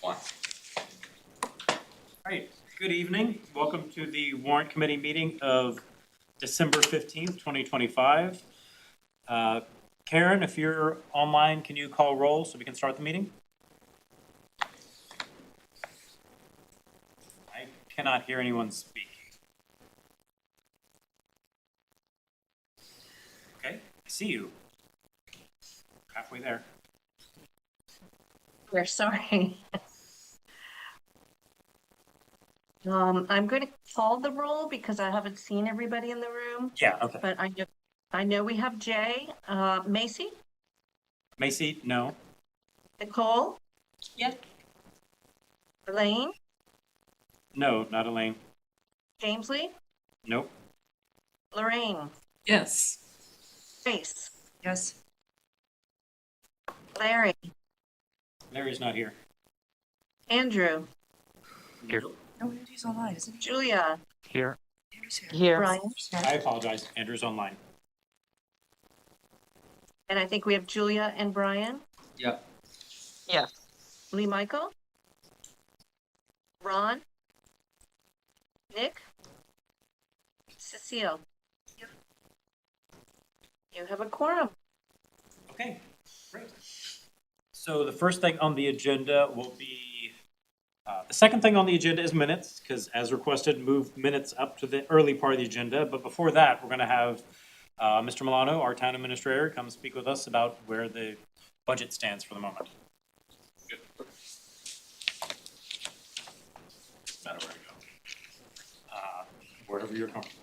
All right, good evening. Welcome to the Warrant Committee meeting of December 15th, 2025. Karen, if you're online, can you call roll so we can start the meeting? I cannot hear anyone speak. Okay, I see you. Halfway there. We're sorry. I'm going to call the roll because I haven't seen everybody in the room, Yeah, okay. but I know we have Jay. Macy? Macy, no. Nicole? Yes. Elaine? No, not Elaine. Jamesley? Nope. Lorraine? Yes. Grace? Yes. Larry? Larry's not here. Andrew? Here. No, Andy's online, isn't he? Julia? Here. Andy's here. Here. Brian? I apologize. Andrew's online. And I think we have Julia and Brian. Yep. Yes. Lee Michael? Ron? Nick? Cecile? You have a quorum. Okay, great. So the first thing on the agenda will be, the second thing on the agenda is minutes, because as requested, move minutes up to the early part of the agenda. But before that, we're going to have Mr. Milano, our town administrator, come speak with us about where the budget stands for the moment. Good. Matter where to go. Wherever you're comfortable.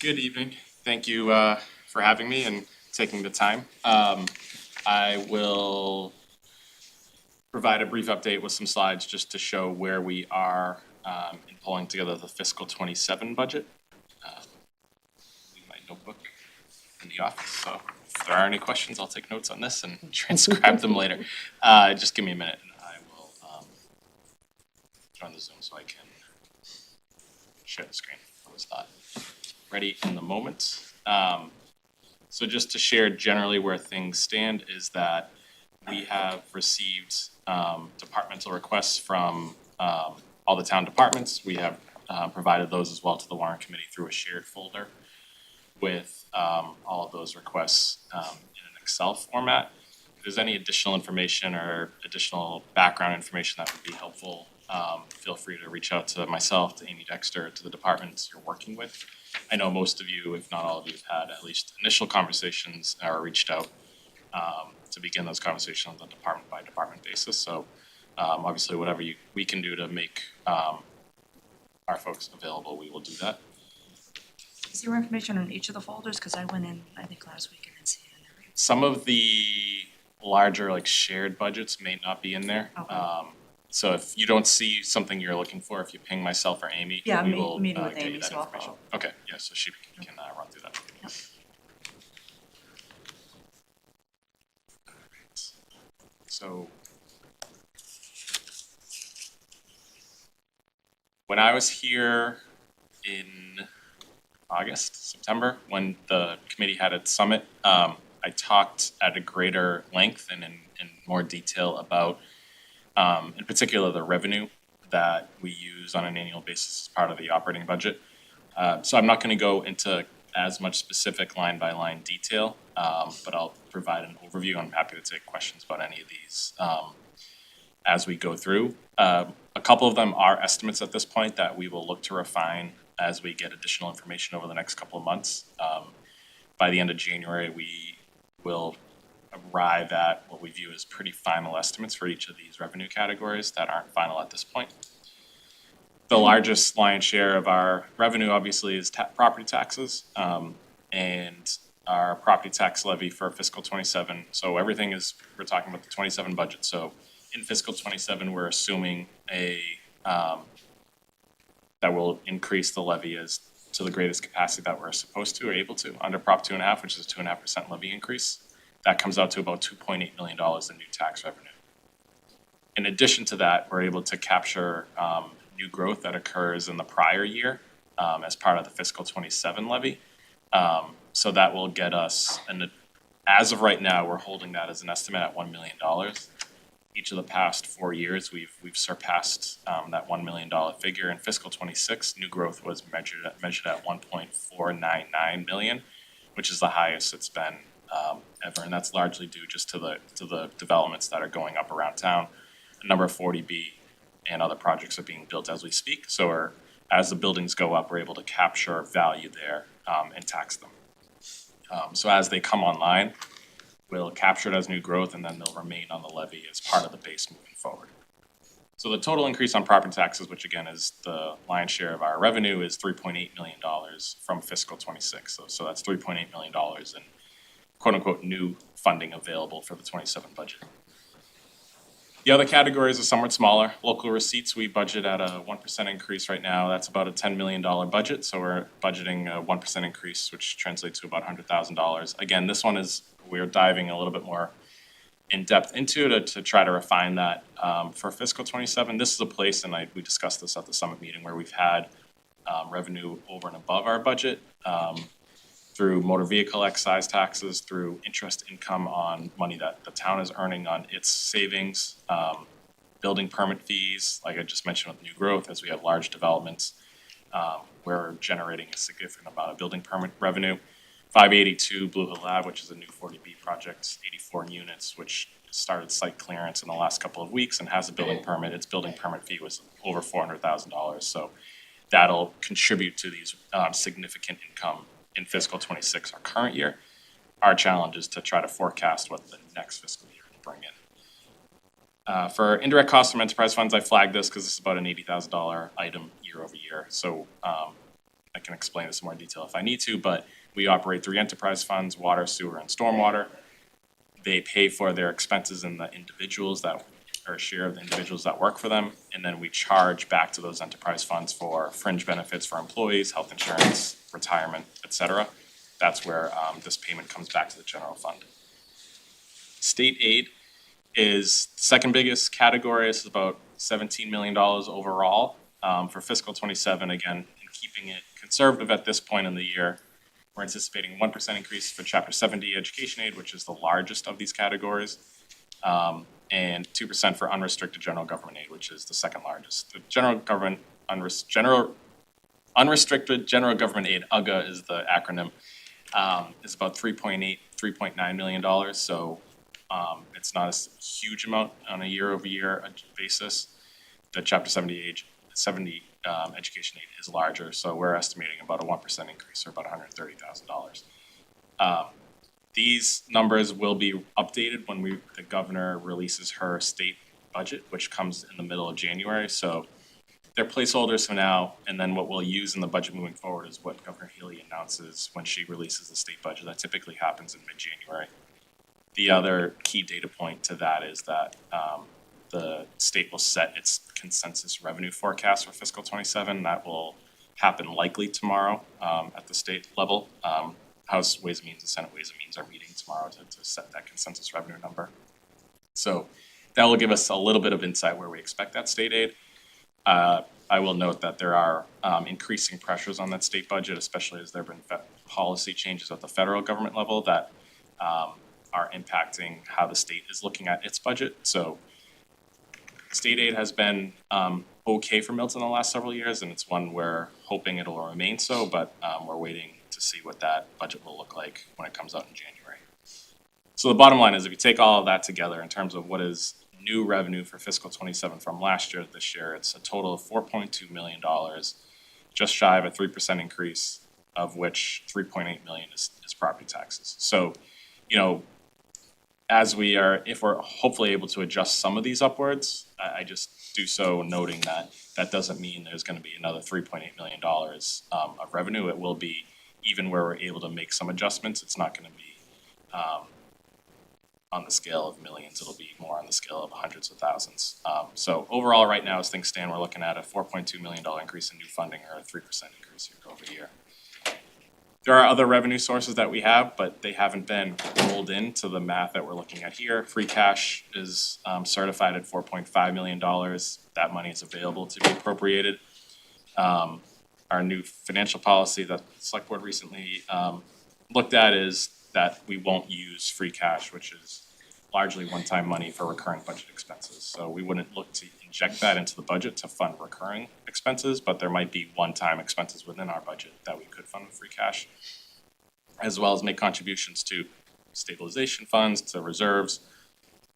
Good evening. Thank you for having me and taking the time. I will provide a brief update with some slides just to show where we are in pulling together the fiscal 27 budget. Leave my notebook in the office, so if there are any questions, I'll take notes on this and transcribe them later. Just give me a minute and I will join the Zoom so I can share the screen. I was not ready in the moment. So just to share generally where things stand is that we have received departmental requests from all the town departments. We have provided those as well to the Warrant Committee through a shared folder with all of those requests in an Excel format. If there's any additional information or additional background information that would be helpful, feel free to reach out to myself, to Amy Dexter, to the departments you're working with. I know most of you, if not all of you, have had at least initial conversations or reached out to begin those conversations on a department by department basis. So obviously whatever we can do to make our folks available, we will do that. Is there information on each of the folders? Because I went in, I think last week and didn't see it in there. Some of the larger like shared budgets may not be in there. Okay. So if you don't see something you're looking for, if you ping myself or Amy, Yeah, we will meeting with get you Amy, that so I'll information. follow. Okay, yeah, so she can run through that. Yep. So when I was here in August, September, when the committee had its summit, I talked at a greater length and in more detail about, in particular, the revenue that we use on an annual basis as part of the operating budget. So I'm not going to go into as much specific line by line detail, but I'll provide an overview. I'm happy to take questions about any of these as we go through. A couple of them are estimates at this point that we will look to refine as we get additional information over the next couple of months. By the end of January, we will arrive at what we view as pretty final estimates for each of these revenue categories that aren't final at this point. The largest lion's share of our revenue obviously is property taxes, and our property tax levy for fiscal 27. So everything is, we're talking about the 27 budget. So in fiscal 27, we're assuming that will increase the levy as to the greatest capacity that we're supposed to or able to under Prop 2.5, which is a 2.5% levy increase. That comes out to about $2.8 million in new tax revenue. In addition to that, we're able to capture new growth that occurs in the prior year as part of the fiscal 27 levy. So that will get us, and as of right now, we're holding that as an estimate at $1 million. Each of the past 4 years, we've surpassed that $1 million figure. In fiscal 26, new growth was measured at 1.499 million, which is the highest it's been ever, and that's largely due just to the developments that are going up around town. A number of 40B and other projects are being built as we speak, so as the buildings go up, we're able to capture value there and tax them. So as they come online, we'll capture it as new growth, and then they'll remain on the levy as part of the base moving forward. So the total increase on property taxes, which again is the lion's share of our revenue, is $3.8 million from fiscal 26. So that's $3.8 million in quote-unquote new funding available for the 27 budget. The other categories are somewhat smaller. Local receipts, we budget at a 1% increase right now. That's about a $10 million budget, so we're budgeting a 1% increase, which translates to about $100,000. Again, this one is, we're diving a little bit more in depth into it to try to refine that for fiscal 27. This is a place, and we discussed this at the summit meeting, where we've had revenue over and above our budget through motor vehicle excise taxes, through interest income on money that the town is earning on its savings, building permit fees, like I just mentioned with new growth, as we have large developments, we're generating a significant amount of building permit revenue. 582 Blue Hill Lab, which is a new 40B project, 84 units, which started site clearance in the last couple of weeks and has a building permit. Its building permit fee was over $400,000, so that'll contribute to these significant income in fiscal 26, our current year. Our challenge is to try to forecast what the next fiscal year will bring in. For indirect costs from enterprise funds, I flagged this because this is about an $80,000 item year over year. So I can explain this in more detail if I need to, but we operate 3 enterprise funds: water, sewer, and stormwater. They pay for their expenses in the individuals that are a share of the individuals that work for them, and then we charge back to those enterprise funds for fringe benefits for employees, health insurance, retirement, etc. That's where this payment comes back to the general fund. State aid is the second biggest category. This is about $17 million overall for fiscal 27. Again, in keeping it conservative at this point in the year, we're anticipating 1% increase for Chapter 70 education aid, which is the largest of these categories, and 2% for unrestricted general government aid, which is the second largest. The unrestricted general government aid, UGA is the acronym, is about $3.9 million. So it's not a huge amount on a year-over-year basis. The Chapter 70 education aid is larger, so we're estimating about a 1% increase, or about $130,000. These numbers will be updated when the governor releases her state budget, which comes in the middle of January. So they're placeholders for now, and then what we'll use in the budget moving forward is what Governor Healy announces when she releases the state budget. That typically happens in mid-January. The other key data point to that is that the state will set its consensus revenue forecast for fiscal 27. That will happen likely tomorrow at the state level. House Ways and Means and Senate Ways and Means are meeting tomorrow to set that consensus revenue number. So that will give us a little bit of insight where we expect that state aid. I will note that there are increasing pressures on that state budget, especially as there have been policy changes at the federal government level that are impacting how the state is looking at its budget. So state aid has been okay for Milton the last several years, and it's one we're hoping it'll remain so, but we're waiting to see what that budget will look like when it comes out in January. So the bottom line is, if you take all of that together in terms of what is new revenue for fiscal 27 from last year to this year, it's a total of $4.2 million, just shy of a 3% increase, of which $3.8 million is property taxes. So, if we're hopefully able to adjust some of these upwards, I just do so noting that doesn't mean there's going to be another $3.8 million of revenue. It will be, even where we're able to make some adjustments, it's not going to be on the scale of millions. It'll be more on the scale of hundreds of thousands. So overall, right now, as things stand, we're looking at a $4.2 million increase in new funding, or a 3% increase year over year. There are other revenue sources that we have, but they haven't been rolled into the math that we're looking at here. Free cash is certified at $4.5 million. That money is available to be appropriated. Our new financial policy that the select board recently looked at is that we won't use free cash, which is largely one-time money for recurring budget expenses. So we wouldn't look to inject that into the budget to fund recurring expenses, but there might be one-time expenses within our budget that we could fund with free cash, as well as make contributions to stabilization funds, to reserves,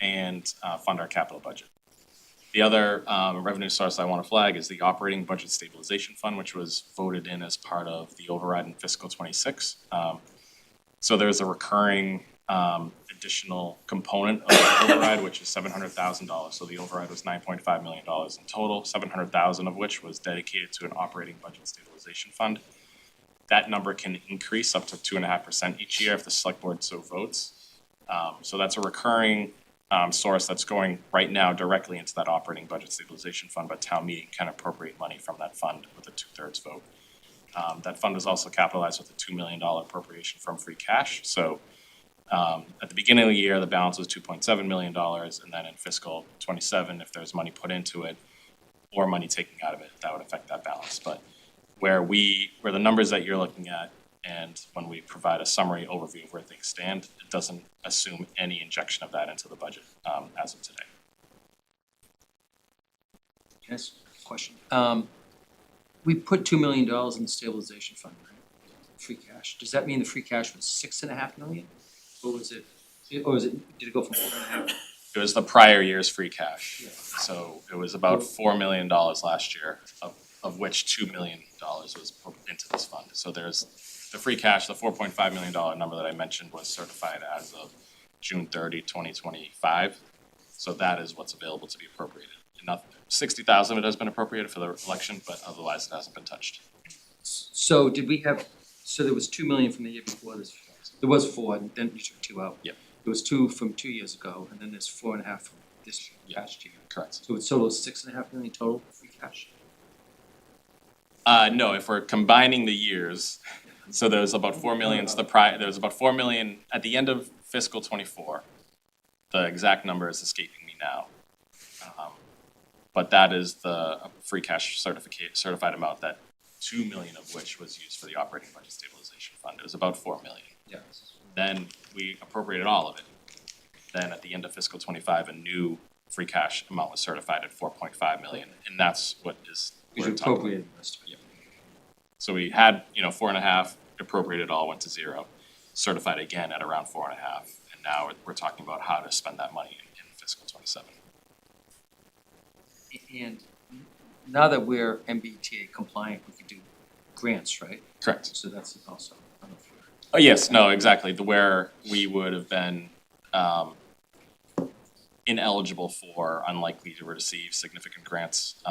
and fund our capital budget. The other revenue source I want to flag is the operating budget stabilization fund, which was voted in as part of the override in fiscal '26. So there's a recurring additional component of the override, which is $700,000. So the override was $9.5 million in total, $700,000 of which was dedicated to an operating budget stabilization fund. That number can increase up to 2.5% each year if the select board so votes. So that's a recurring source that's going right now directly into that operating budget stabilization fund, but town meeting can appropriate money from that fund with a 2/3 vote. That fund was also capitalized with a $2 million appropriation from free cash. So at the beginning of the year, the balance was $2.7 million, and then in fiscal '27, if there's money put into it or money taken out of it, that would affect that balance. But where the numbers that you're looking at, and when we provide a summary overview of where things stand, it doesn't assume any injection of that into the budget as of today. Yes, question. We put $2 million in the stabilization fund, right? Free cash. Does that mean the free cash was $6.5 million? Or was it, did it go from 4.5? It was the prior year's free cash. Yeah. So it was about $4 million last year, of which $2 million was put into this fund. So there's the free cash, the $4.5 million number that I mentioned was certified as of June 30, 2025. So that is what's available to be appropriated. Enough, 60,000 of it has been appropriated for the election, but otherwise it hasn't been touched. So did we have, so there was 2 million from the year before this? There was 4, and then you took 2 out. Yep. There was 2 from 2 years ago, and then there's 4.5 from this past year. Correct. So it's total 6.5 million total free cash? No, if we're combining the years, so there's about 4 million, there was about 4 million at the end of fiscal '24. The exact number is escaping me now. But that is the free cash certified amount, that 2 million of which was used for the operating budget stabilization fund. It was about 4 million. Yes. Then we appropriated all of it. Then at the end of fiscal '25, a new free cash amount was certified at 4.5 million, and that's what is. Because you appropriated the rest of it. Yep. So we had, 4.5, appropriated all, went to 0, certified again at around 4.5, and now we're talking about how to spend that money in fiscal '27. And now that we're MBTA compliant, we can do grants, right? Correct. So that's also, I don't know if we're. Oh, yes, no, exactly. Where we would have been ineligible for, unlikely to receive significant grants,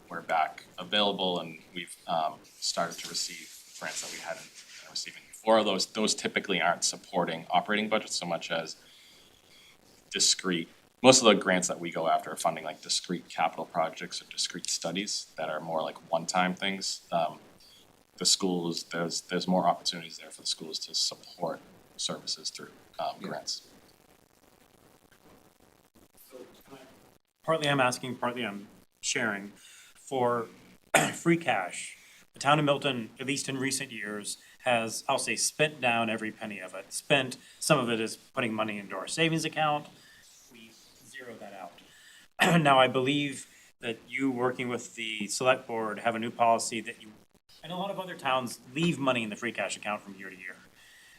we're back available, and we've started to receive grants that we hadn't been receiving before. Those typically aren't supporting operating budgets so much as discrete. Most of the grants that we go after are funding like discrete capital projects or discrete studies that are more like one-time things. The schools, there's more opportunities there for the schools to support services through grants. Partly I'm asking, partly I'm sharing. For free cash, the town of Milton, at least in recent years, has, I'll say, spent down every penny of it. Some of it is putting money into our savings account. We zero that out. Now, I believe that you, working with the select board, have a new policy that and a lot of other towns leave money in the free cash account from year to year.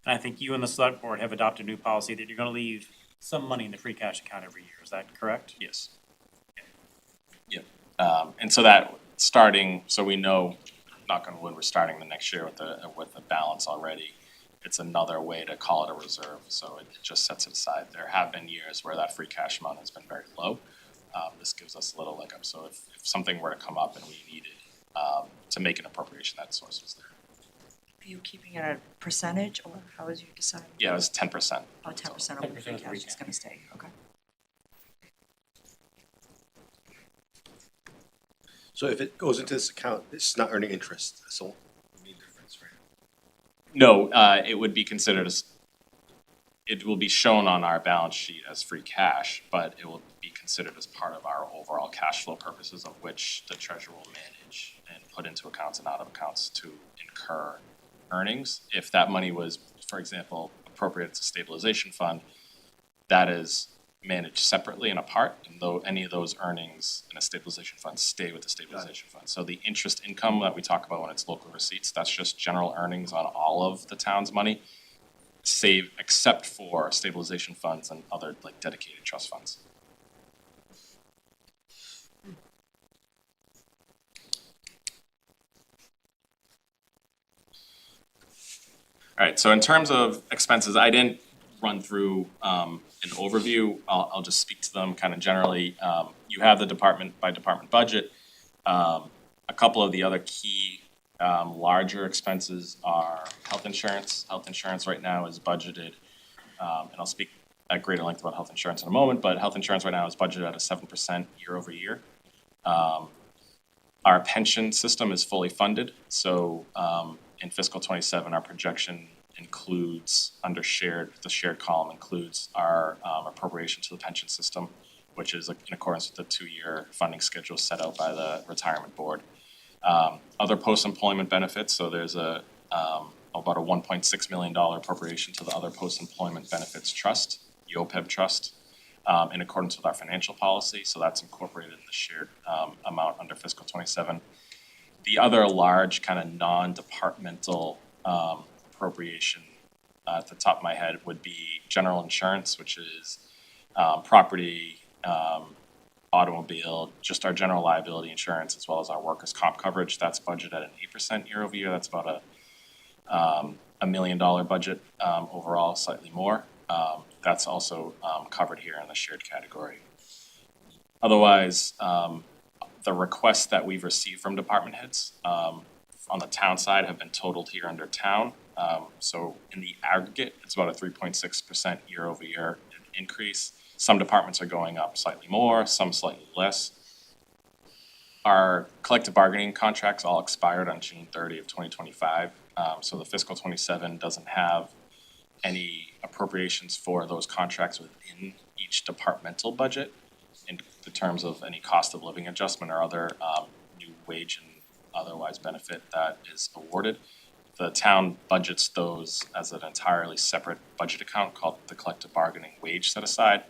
And I think you and the select board have adopted a new policy that you're gonna leave some money in the free cash account every year. Is that correct? Yes. Yep. And so that so we know, knock on wood, we're starting the next year with a balance already. It's another way to call it a reserve, so it just sets it aside. There have been years where that free cash amount has been very low. This gives us a little leg up, so if something were to come up and we needed to make an appropriation, that source was there. Are you keeping it at a percentage, or how is you deciding? Yeah, it was 10%. Oh, 10% of the 10% free of the free cash is gonna stay, okay. So if it goes into this account, it's not earning interest, that's all the main difference, right? No, it would be considered as, it will be shown on our balance sheet as free cash, but it will be considered as part of our overall cash flow purposes, of which the treasurer will manage and put into accounts and out of accounts to incur earnings. If that money was, for example, appropriated to stabilization fund, that is managed separately and apart, and though any of those earnings in a stabilization fund stay with the stabilization fund. So the interest income that we talk about when it's local receipts, that's just general earnings on all of the town's money, save, except for stabilization funds and other like dedicated trust funds. All right, so in terms of expenses, I didn't run through an overview. I'll just speak to them kind of generally. You have the department by department budget. A couple of the other key larger expenses are health insurance. Health insurance right now is budgeted, and I'll speak at greater length about health insurance in a moment, but health insurance right now is budgeted at a 7% year over year. Our pension system is fully funded, so in fiscal '27, our projection includes, under the shared column includes our appropriation to the pension system, which is in accordance with the 2-year funding schedule set out by the retirement board. Other post-employment benefits, so there's about a $1.6 million appropriation to the other post-employment benefits trust, the OPEB trust, in accordance with our financial policy, so that's incorporated in the shared amount under fiscal '27. The other large kind of non-departmental appropriation at the top of my head would be general insurance, which is property, automobile, just our general liability insurance, as well as our workers' comp coverage. That's budgeted at an 8% year over year. That's about a $1 million budget overall, slightly more. That's also covered here in the shared category. Otherwise, the requests that we've received from department heads on the town side have been totaled here under town. So in the aggregate, it's about a 3.6% year over year increase. Some departments are going up slightly more, some slightly less. Our collective bargaining contracts all expired on June 30 of 2025. So the fiscal '27 doesn't have any appropriations for those contracts within each departmental budget in the terms of any cost of living adjustment or other new wage and otherwise benefit that is awarded. The town budgets those as an entirely separate budget account called the collective bargaining wage set aside.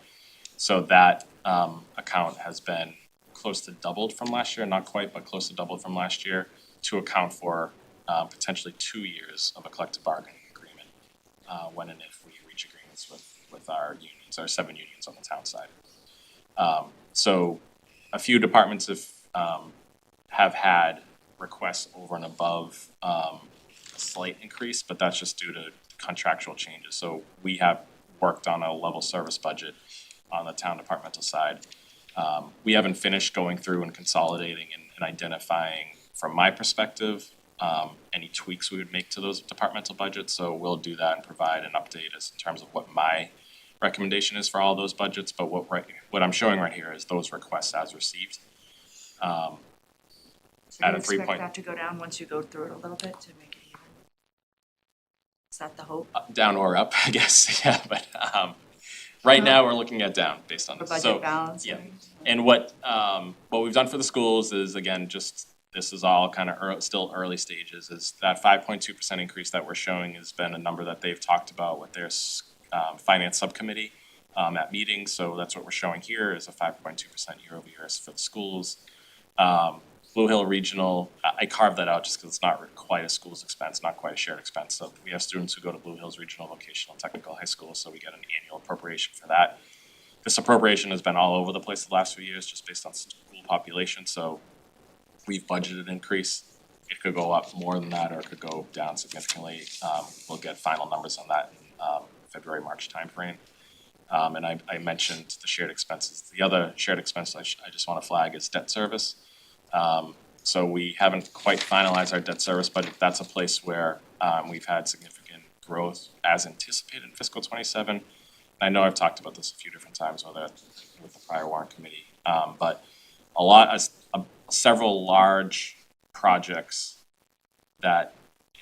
So that account has been close to doubled from last year, not quite, but close to doubled from last year to account for potentially 2 years of a collective bargaining agreement when and if we reach agreements with our unions, our 7 unions on the town side. So a few departments have had requests over and above a slight increase, but that's just due to contractual changes. So we have worked on a level service budget on the town departmental side. We haven't finished going through and consolidating and identifying, from my perspective, any tweaks we would make to those departmental budgets. So we'll do that and provide an update as in terms of what my recommendation is for all those budgets. But what I'm showing right here is those requests as received. So At you a 3 expect point, that to go down once you go through it a little bit to make it even? Is that the hope? down or up, I guess, yeah, but right now we're looking at down based on The this. budget balance? yeah. And what we've done for the schools is, again, just, this is all kind of still early stages, is that 5.2% increase that we're showing has been a number that they've talked about with their finance subcommittee at meetings. So that's what we're showing here is a 5.2% year over year for the schools. Blue Hill Regional, I carved that out just because it's not quite a school's expense, not quite a shared expense. So we have students who go to Blue Hills Regional Vocational Technical High School, so we get an annual appropriation for that. This appropriation has been all over the place the last few years, just based on school population. So we've budgeted an increase. It could go up more than that, or it could go down significantly. We'll get final numbers on that in February, March timeframe. And I mentioned the shared expenses. The other shared expense I just want to flag is debt service. So we haven't quite finalized our debt service budget. That's a place where we've had significant growth as anticipated in fiscal '27. I know I've talked about this a few different times, whether with the prior warrant committee, but several large projects that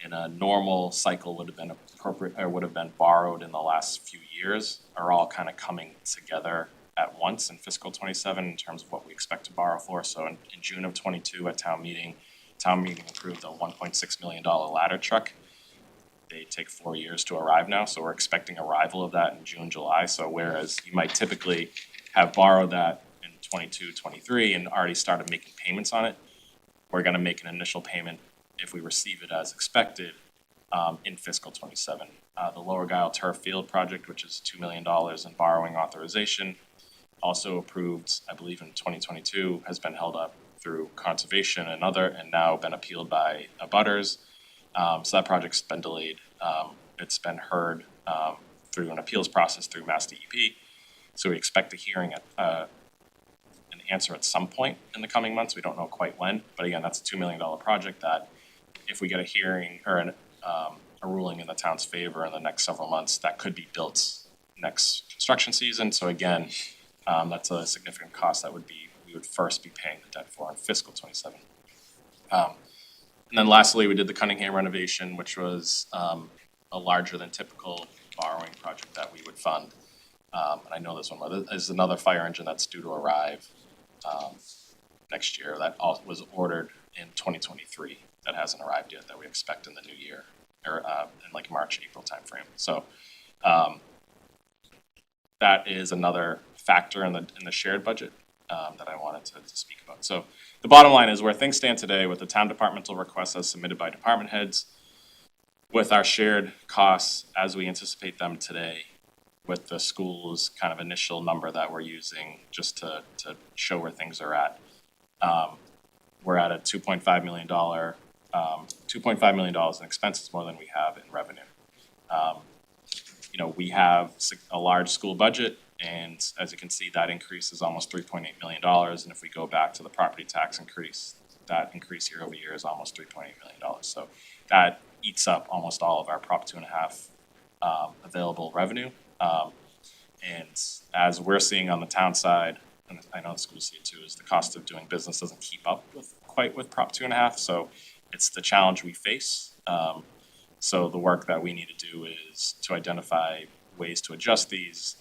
in a normal cycle would have been appropriate, or would have been borrowed in the last few years, are all kind of coming together at once in fiscal '27 in terms of what we expect to borrow for. So in June of '22 at town meeting approved a $1.6 million ladder truck. They take 4 years to arrive now, so we're expecting arrival of that in June, July. So whereas you might typically have borrowed that in '22, '23 and already started making payments on it, we're gonna make an initial payment if we receive it as expected in fiscal '27. The Lower Guile Turf Field project, which is $2 million in borrowing authorization, also approved, I believe in 2022, has been held up through conservation and now been appealed by abutters. So that project's been delayed. It's been heard through an appeals process through Mass DEP. So we expect a hearing an answer at some point in the coming months. We don't know quite when, but again, that's a $2 million project that if we get a hearing or a ruling in the town's favor in the next several months, that could be built next construction season. So again, that's a significant cost that we would first be paying the debt for in fiscal '27. And then lastly, we did the Cunningham renovation, which was a larger than typical borrowing project that we would fund. And I know this one, but there's another fire engine that's due to arrive next year that was ordered in 2023 that hasn't arrived yet, that we expect in the new year, or in like March, April timeframe. So that is another factor in the shared budget that I wanted to speak about. So the bottom line is where things stand today with the town departmental requests as submitted by department heads, with our shared costs as we anticipate them today, with the school's kind of initial number that we're using just to show where things are at. We're at a $2.5 million in expenses more than we have in revenue. We have a large school budget, and as you can see, that increase is almost $3.8 million. And if we go back to the property tax increase, that increase year over year is almost $3.8 million. So that eats up almost all of our Prop 2.5 available revenue. And as we're seeing on the town side, and I know the schools see it too, is the cost of doing business doesn't keep up with Prop 2.5. So it's the challenge we face. So the work that we need to do is to identify ways to adjust these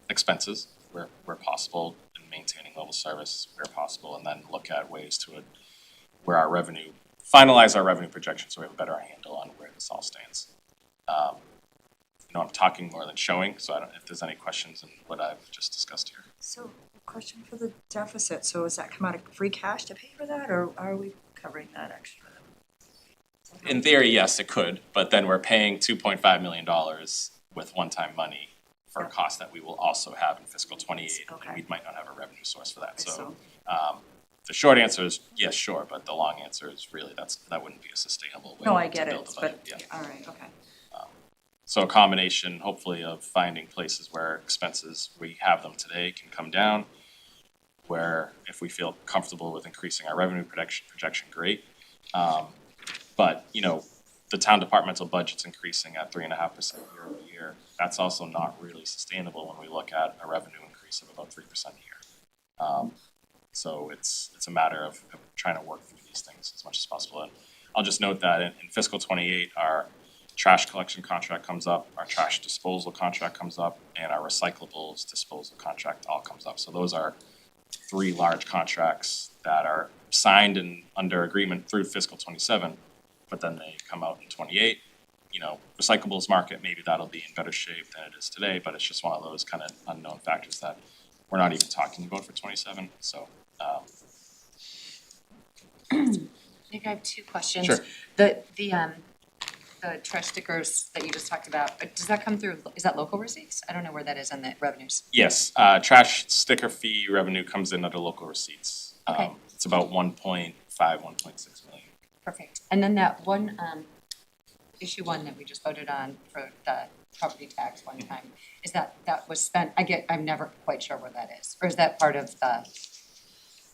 expenses where possible, and maintaining level service where possible, and then look at ways to where our revenue, finalize our revenue projections so we have a better handle on where this all stands. I'm talking more than showing, so I don't know if there's any questions in what I've just discussed here. So, question for the deficit, so does that come out of free cash to pay for that, or are we covering that extra? In theory, yes, it could, but then we're paying $2.5 million with one-time money for costs that we will also have in fiscal '28. Okay. And we might not have a revenue source for that. So the short answer is yes, sure, but the long answer is really that wouldn't be a sustainable way No, I to get build it, a budget. but, Yeah. all right, okay. So a combination, hopefully, of finding places where expenses, we have them today, can come down, where if we feel comfortable with increasing our revenue projection, great. But, the town departmental budget's increasing at 3.5% year over year. That's also not really sustainable when we look at a revenue increase of about 3% a year. So it's a matter of trying to work through these things as much as possible. And I'll just note that in fiscal '28, our trash collection contract comes up, our trash disposal contract comes up, and our recyclables disposal contract all comes up. So those are 3 large contracts that are signed and under agreement through fiscal '27, but then they come out in '28. Recyclables market, maybe that'll be in better shape than it is today, but it's just one of those kind of unknown factors that we're not even talking about for '27, so. I think I have 2 questions. Sure. The trash stickers that you just talked about, does that come through, is that local receipts? I don't know where that is on the revenues. Yes, trash sticker fee revenue comes in under local receipts. Okay. It's about 1.6 million. Perfect. And then that one, issue 1 that we just voted on for the property tax one time, is that was spent, I'm never quite sure where that is. Or is that part of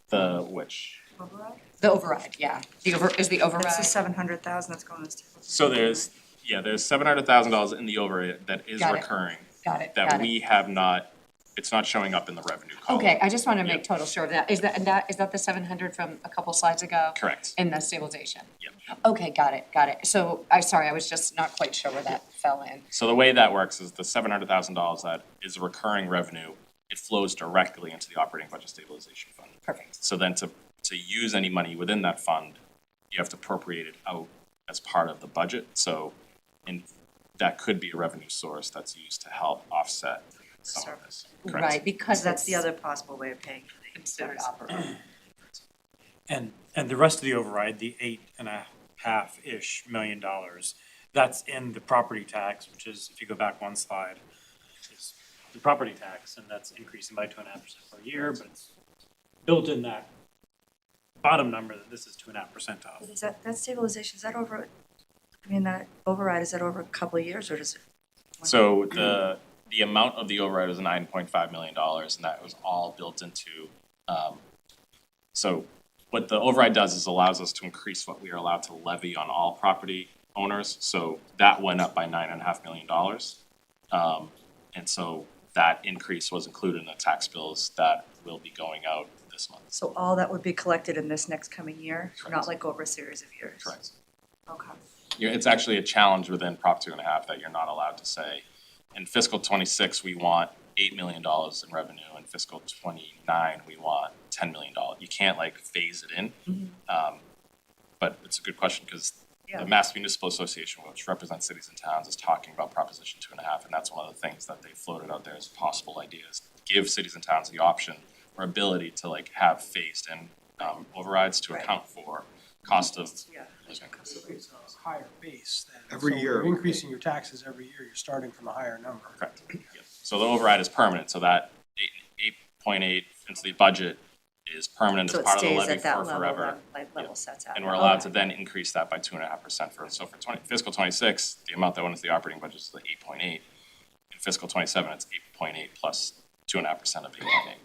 The which? Override? the override? Yeah. Is the override? That's the 700,000 that's going to this table. So there's $700,000 in the override that is Got it. recurring, Got it. that we have not It's not showing up in the revenue column. Okay, I just wanna Yeah. make total sure of that. Is that the 700 from a couple slides ago? Correct. In the stabilization? Yep. Okay, got it. So, sorry, I was just not quite sure where that fell in. So the way that works is the $700,000 that is recurring revenue, it flows directly into the operating budget stabilization fund. Perfect. So then to use any money within that fund, you have to appropriate it out as part of the budget. So that could be a revenue source that's used to help offset some of this. Correct. Right, because Because that's the it's other possible way of paying for the considered expense. operating. And the rest of the override, the $8.5-ish million, that's in the property tax, which is, if you go back one slide, is the property tax, and that's increasing by 2.5% per year, but it's built in that bottom number that this is 2.5% of. But is that stabilization, is that over, I mean, that override, is that over a couple of years, or does it? So the amount of the override was $9.5 million, and that was all built into, so what the override does is allows us to increase what we are allowed to levy on all property owners. So that went up by $9.5 million. And so that increase was included in the tax bills that will be going out this month. So all that would be collected in this next coming year, Correct. not like over a series of years? Correct. Okay. It's actually a challenge within Prop 2.5 that you're not allowed to say, in fiscal '26, we want $8 million in revenue. In fiscal '29, we want $10 million. You can't like phase it in. But it's a good question because Yeah. the Mass Municipal Association, which represents cities and towns, is talking about Proposition 2.5, and that's one of the things that they floated out there as possible ideas. Give cities and towns the option or ability to like have phased in overrides to Right. account for cost of Yeah. living. It's a higher base then. Every So year. you're increasing your taxes every year, you're starting from a higher number. Correct. Yep. So the override is permanent, so that 8.8 into the budget is permanent So as it part of the stays levy at that for level, forever. that like level sets out. And we're allowed to then increase that by 2.5% for 20 fiscal '26, the amount that went into the operating budget is the 8.8. In fiscal '27, it's 8.8 plus 2.5% of 8.8.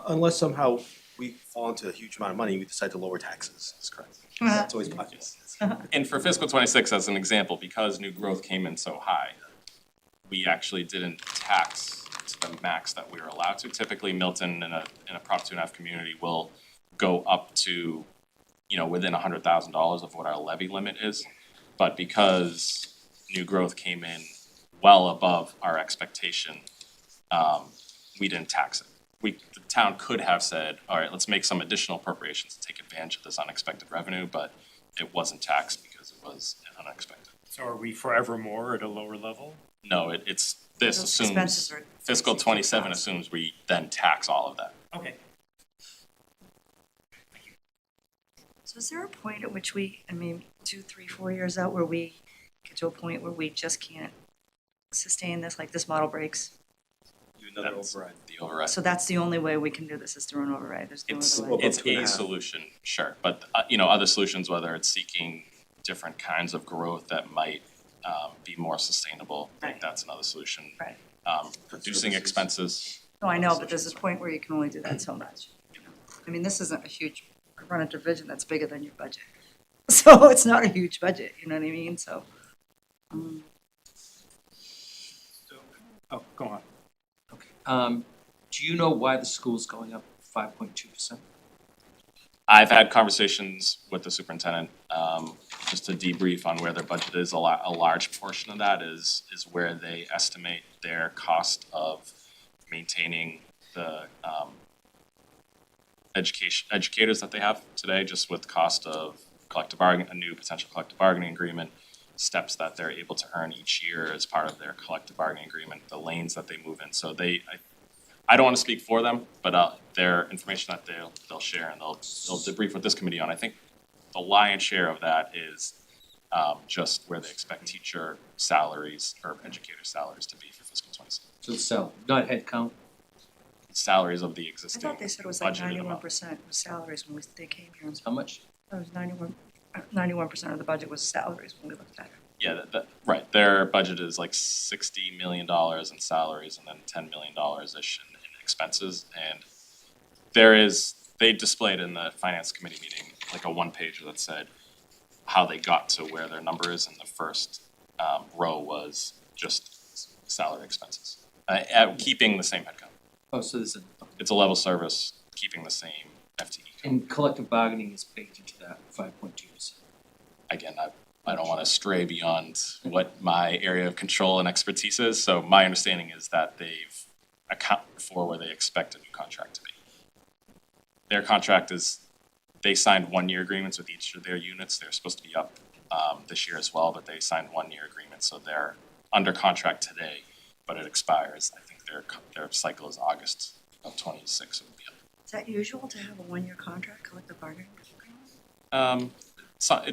Unless somehow we fall into a huge amount of money, we decide to lower taxes. That's correct. That's always possible. And for fiscal '26, as an example, because new growth came in so high, we actually didn't tax to the max that we were allowed to. Typically, Milton in a Prop 2.5 community will go up to, within $100,000 of what our levy limit is. But because new growth came in well above our expectation, we didn't tax it. The town could have said, all right, let's make some additional appropriations to take advantage of this unexpected revenue, but it wasn't taxed because it was unexpected. So are we forevermore at a lower level? No, this Those assumes, expenses are fiscal fixed '27 costs. assumes we then tax all of that. Okay. So is there a point at which we, 2, 3, 4 years out, where we get to a point where we just can't sustain this, like this model breaks? Do another That's override. the override. So that's the only way we can do this, is through an override, there's no It's, other way. it's a 2.5. solution, sure, but, other solutions, whether it's seeking different kinds of growth that might, be more sustainable, I think Right. that's another solution. Right. Reducing expenses, No, I know, but there's a point where you can only do that so much. This isn't a huge, I run a division that's bigger than your budget. So it's not a huge budget, you know what I mean, so. Oh, go on. Do you know why the school's going up 5.2%? I've had conversations with the superintendent, just to debrief on where their budget is. A large portion of that is where they estimate their cost of maintaining the educators that they have today, just with cost of a new potential collective bargaining agreement, steps that they're able to earn each year as part of their collective bargaining agreement, the lanes that they move in. So I don't want to speak for them, but their information that they'll share and they'll debrief with this committee on. I think the lion's share of that is just where they expect teacher salaries or educator salaries to be for fiscal '26. So it's salary, not head count? Salaries of the I existing thought they said it was like budgeted amount. 91% was salaries when they came here. How much? It was 91% of the budget was salaries when we looked at it. Yeah, right, their budget is like $60 million in salaries and then $10 million-ish in expenses. And they displayed in the finance committee meeting, like a one-pager that said how they got to where their number is, and the first row was just salary expenses, keeping the same headcount. Oh, so there's It's a level service, keeping the same FTE count. and collective bargaining is baked into that 5.2%. Again, I don't wanna stray beyond what my area of control and expertise is, so my understanding is that they've accounted for where they expect a new contract to be. Their contract is, they signed 1-year agreements with each of their units, they're supposed to be up this year as well, but they signed 1-year agreements, so they're under contract today, but it expires, I think their cycle is August of 26, it would be up. Is that usual to have a 1-year contract, collective bargaining?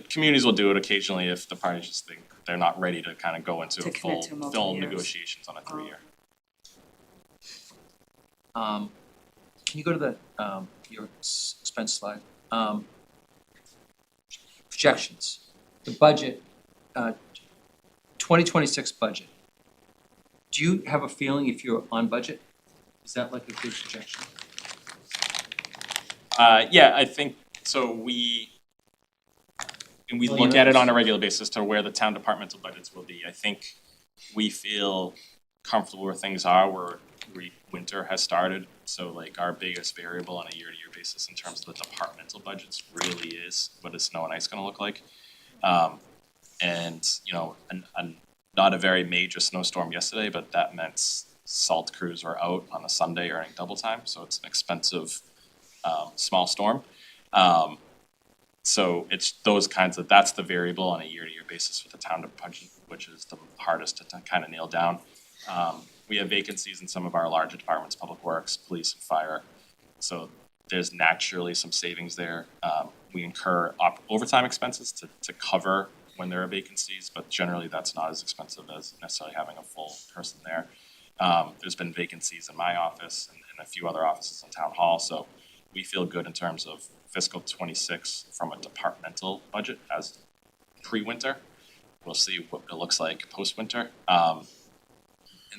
Communities will do it occasionally if the parties just think they're not ready to kind of go into To a commit to full multiple years. negotiations on a 3-year. Can you go to the, your expense slide? Projections, the budget, 2026 budget. Do you have a feeling if you're on budget? Is that like a good projection? Yeah, I think, so we look at it on a regular basis to where the town departmental budgets will be. I think we feel comfortable where things are, where winter has started. So like our biggest variable on a year-to-year basis in terms of the departmental budgets really is what is snow and ice gonna look like. And, you know, not a very major snowstorm yesterday, but that meant salt crews were out on a Sunday earning double time, so it's an expensive small storm. So it's those kinds of, that's the variable on a year-to-year basis with the town budget, which is the hardest to kind of nail down. We have vacancies in some of our larger departments, public works, police and fire. So there's naturally some savings there. We incur overtime expenses to cover when there are vacancies, but generally that's not as expensive as necessarily having a full person there. There's been vacancies in my office and a few other offices in town hall, so we feel good in terms of fiscal 26 from a departmental budget as pre-winter. We'll see what it looks like post-winter. And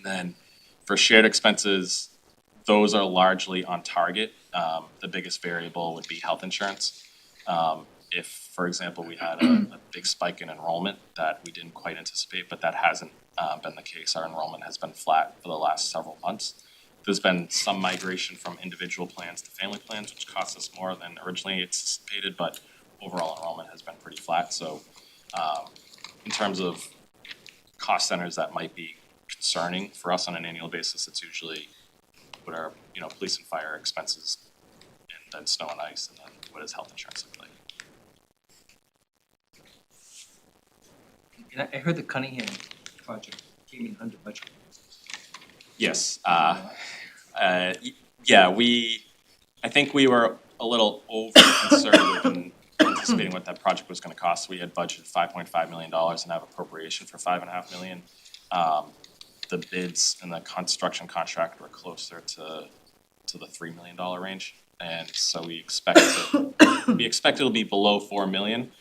then for shared expenses, those are largely on target. The biggest variable would be health insurance. If, for example, we had a big spike in enrollment that we didn't quite anticipate, but that hasn't been the case. Our enrollment has been flat for the last several months. There's been some migration from individual plans to family plans, which costs us more than originally anticipated, but overall enrollment has been pretty flat. So in terms of cost centers that might be concerning for us on an annual basis, it's usually what are, you know, police and fire expenses, and then snow and ice, and then what does health insurance look like? And I heard the Cunningham project came in under budget. Yes, yeah, I think we were a little over conservative in anticipating what that project was gonna cost. We had budgeted $5.5 million and have appropriation for $5.5 million. The bids and the construction contract were closer to the $3 million range. And so we expect it'll be below 4 million.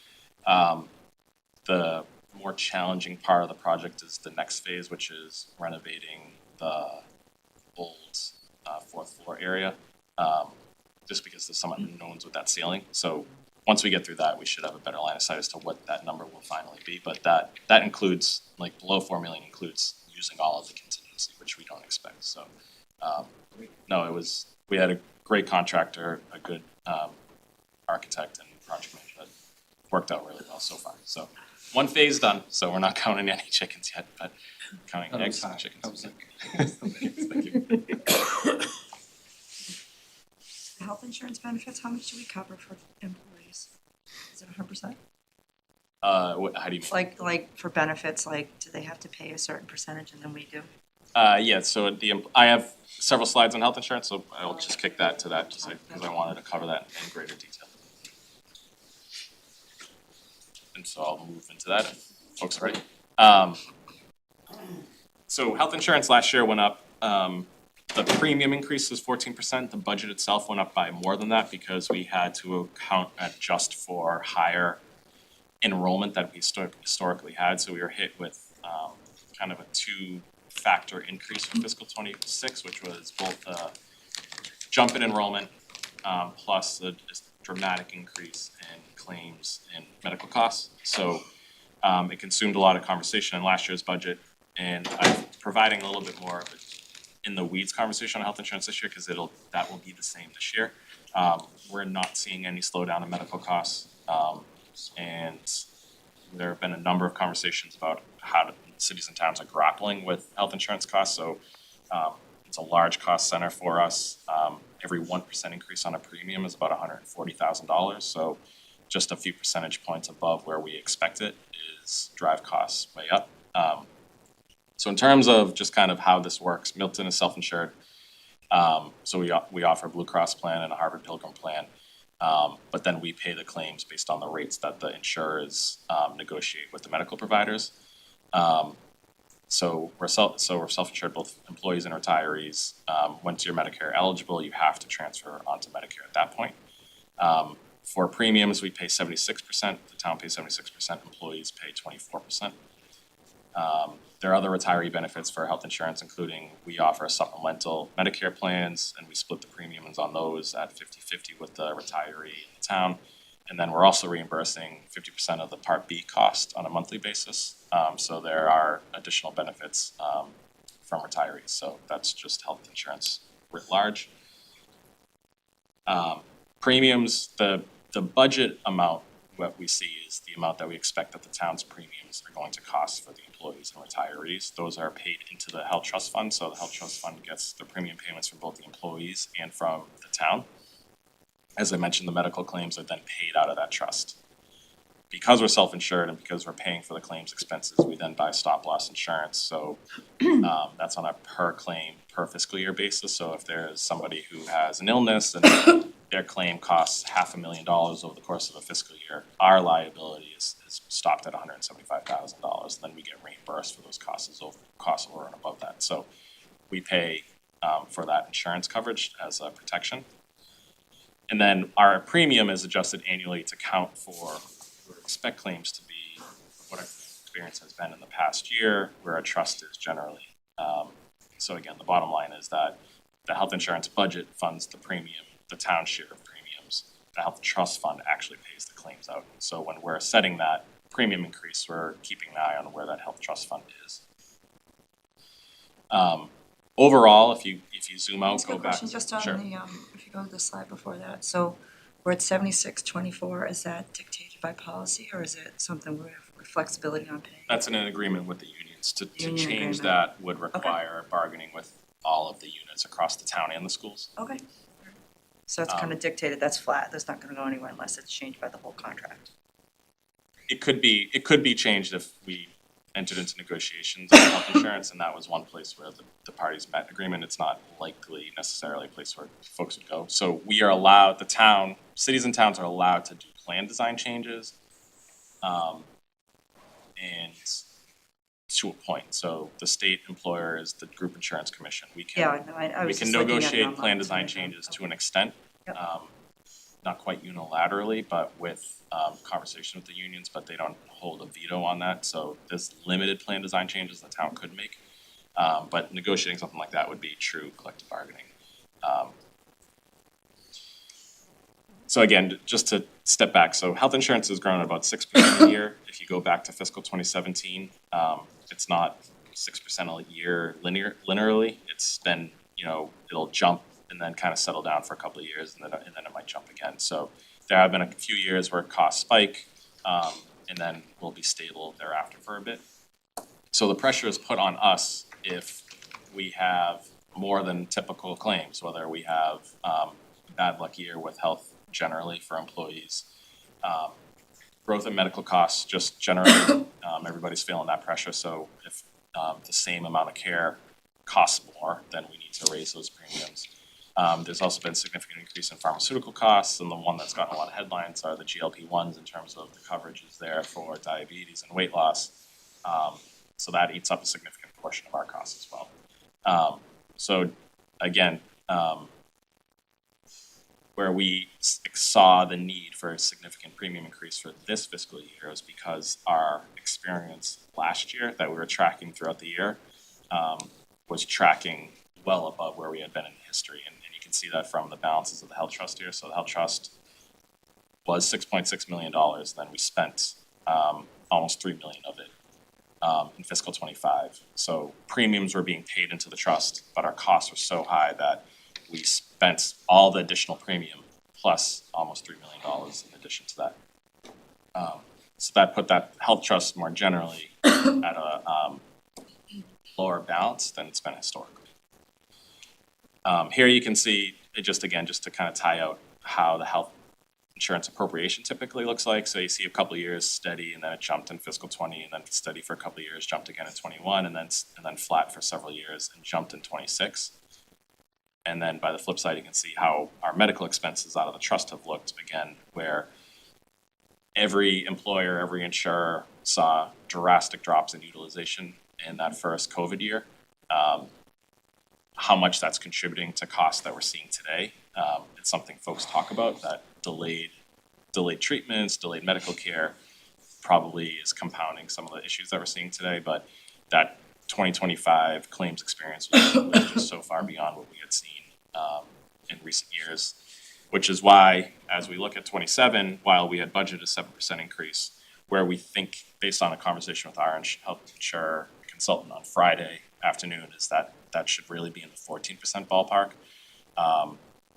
The more challenging part of the project is the next phase, which is renovating the old 4th floor area. Just because there's some unknowns with that ceiling. So once we get through that, we should have a better line of sight as to what that number will finally be. But that includes, like, below 4 million includes using all of the contingency, which we don't expect. So no, we had a great contractor, a good architect and project manager that worked out really well so far. So one phase done, so we're not counting any chickens yet, but counting eggs and chickens. I was like, Thank you. Health insurance benefits, how much do we cover for employees? Is it 100%? How do you mean? Like for benefits, like do they have to pay a certain percentage and then we do? Yeah, so I have several slides on health insurance, so I'll just kick that to that, just because I wanted to cover that in greater detail. And so I'll move into that, if folks are ready. So health insurance last year went up, the premium increase was 14%, the budget itself went up by more than that because we had to adjust for higher enrollment that we historically had, so we were hit with kind of a 2-factor increase for fiscal 26, which was both a jump in enrollment plus a dramatic increase in claims and medical costs. So it consumed a lot of conversation in last year's budget, and I'm providing a little bit more of in the weeds conversation on health insurance this year, because that will be the same this year. We're not seeing any slowdown in medical costs, and there have been a number of conversations about how cities and towns are grappling with health insurance costs, so it's a large cost center for us. Every 1% increase on a premium is about $140,000, so just a few percentage points above where we expect it is drive costs way up. So in terms of just kind of how this works, Milton is self-insured. So we offer a Blue Cross plan and a Harvard Pilgrim plan. But then we pay the claims based on the rates that the insurers negotiate with the medical providers. So we're self-insured, both employees and retirees. Once you're Medicare eligible, you have to transfer onto Medicare at that point. For premiums, we pay 76%, the town pays 76%, employees pay 24%. There are other retiree benefits for health insurance, including we offer supplemental Medicare plans, and we split the premiums on those at 50-50 with the retiree in the town. And then we're also reimbursing 50% of the Part B cost on a monthly basis. So there are additional benefits from retirees. So that's just health insurance writ large. Premiums, the budget amount, what we see is the amount that we expect that the town's premiums are going to cost for the employees and retirees. Those are paid into the health trust fund. So the health trust fund gets the premium payments from both the employees and from the town. As I mentioned, the medical claims are then paid out of that trust. Because we're self-insured and because we're paying for the claims expenses, we then buy stop loss insurance. So that's on a per claim, per fiscal year basis. So if there's somebody who has an illness and their claim costs $500,000 over the course of a fiscal year, our liability is stopped at $175,000. Then we get reimbursed for those costs over and above that. So we pay for that insurance coverage as a protection. And then our premium is adjusted annually to count for we expect claims to be what our experience has been in the past year, where our trust is generally. So again, the bottom line is that the health insurance budget funds the premium, the town share of premiums. The health trust fund actually pays the claims out. So when we're setting that premium increase, we're keeping an eye on where that health trust fund is. Overall, if you zoom out, That's a go good back. question, just on Sure. the, if you go to the slide before that, so we're at 76-24, is that dictated by policy, or is it something we have flexibility on paying? That's in an agreement with the unions. To Union change agreement. that would require bargaining with all of the units across the town and the schools. Okay. So it's kind of dictated, that's flat, that's not gonna go anywhere unless it's changed by the whole contract. It could be changed if we entered into negotiations on health insurance, and that was one place where the parties met agreement. It's not likely necessarily a place where folks would go. So we are allowed, cities and towns are allowed to do plan design changes, and to a point. So the state employer is the group insurance commission. We Yeah, can no, I we was can just looking at it negotiate online, plan so design I changes know. to an extent. Yep. Not quite unilaterally, but with conversation with the unions, but they don't hold a veto on that. So there's limited plan design changes the town could make. But negotiating something like that would be true collective bargaining. So again, just to step back, so health insurance has grown at about 6% a year. If you go back to fiscal 2017, it's not 6% a year linearly. It's been, it'll jump and then kind of settle down for a couple of years, and then it might jump again. So there have been a few years where costs spike, and then we'll be stable thereafter for a bit. So the pressure is put on us if we have more than typical claims, whether we have a bad luck year with health generally for employees. Growth in medical costs, just generally, everybody's feeling that pressure. So if the same amount of care costs more, then we need to raise those premiums. There's also been significant increase in pharmaceutical costs, and the one that's gotten a lot of headlines are the GLP-1s in terms of the coverages there for diabetes and weight loss. So that eats up a significant portion of our costs as well. So again, where we saw the need for a significant premium increase for this fiscal year is because our experience last year that we were tracking throughout the year was tracking well above where we had been in history. And you can see that from the balances of the health trust here. So the health trust was $6.6 million. Then we spent almost $3 million of it in fiscal '25. So premiums were being paid into the trust, but our costs were so high that we spent all the additional premium plus almost $3 million in addition to that. So that put that health trust more generally at a lower balance than it's been historically. Here you can see, it just again, just to kind of tie out how the health insurance appropriation typically looks like. So you see a couple of years steady, and then it jumped in fiscal '20, and then steady for a couple of years, jumped again in '21, and then flat for several years, and jumped in '26. And then by the flip side, you can see how our medical expenses out of the trust have looked again, where every employer, every insurer saw drastic drops in utilization in that first COVID year. How much that's contributing to costs that we're seeing today. It's something folks talk about, that delayed treatments, delayed medical care probably is compounding some of the issues that we're seeing today, but that 2025 claims experience was just so far beyond what we had seen in recent years, which is why, as we look at '27, while we had budgeted a 7% increase, where we think, based on a conversation with our health insurer consultant on Friday afternoon, is that should really be in the 14% ballpark,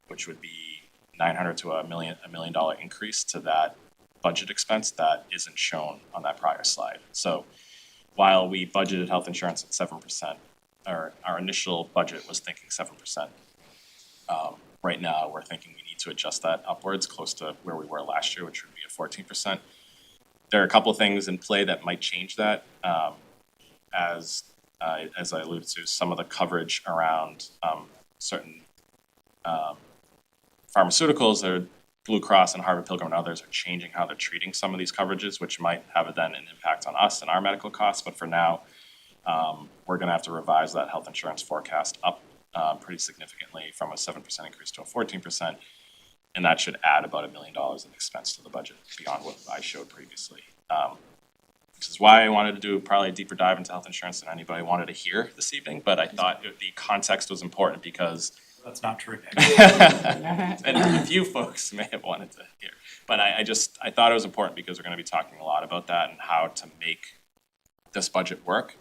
which would be $900 to $1 million increase to that budget expense that isn't shown on that prior slide. So while we budgeted health insurance at 7%, or our initial budget was thinking 7%, right now we're thinking we need to adjust that upwards close to where we were last year, which would be at 14%. There are a couple of things in play that might change that. As I alluded to, some of the coverage around certain pharmaceuticals, that Blue Cross and Harvard Pilgrim and others are changing how they're treating some of these coverages, which might have then an impact on us and our medical costs. But for now, we're going to have to revise that health insurance forecast up pretty significantly from a 7% increase to a 14%. And that should add about $1 million in expense to the budget beyond what I showed previously. Which is why I wanted to do probably a deeper dive into health insurance than anybody wanted to hear this evening. But I thought the context was important because That's not true. and a few folks may have wanted to hear. But I thought it was important because we're going to be talking a lot about that and how to make this budget work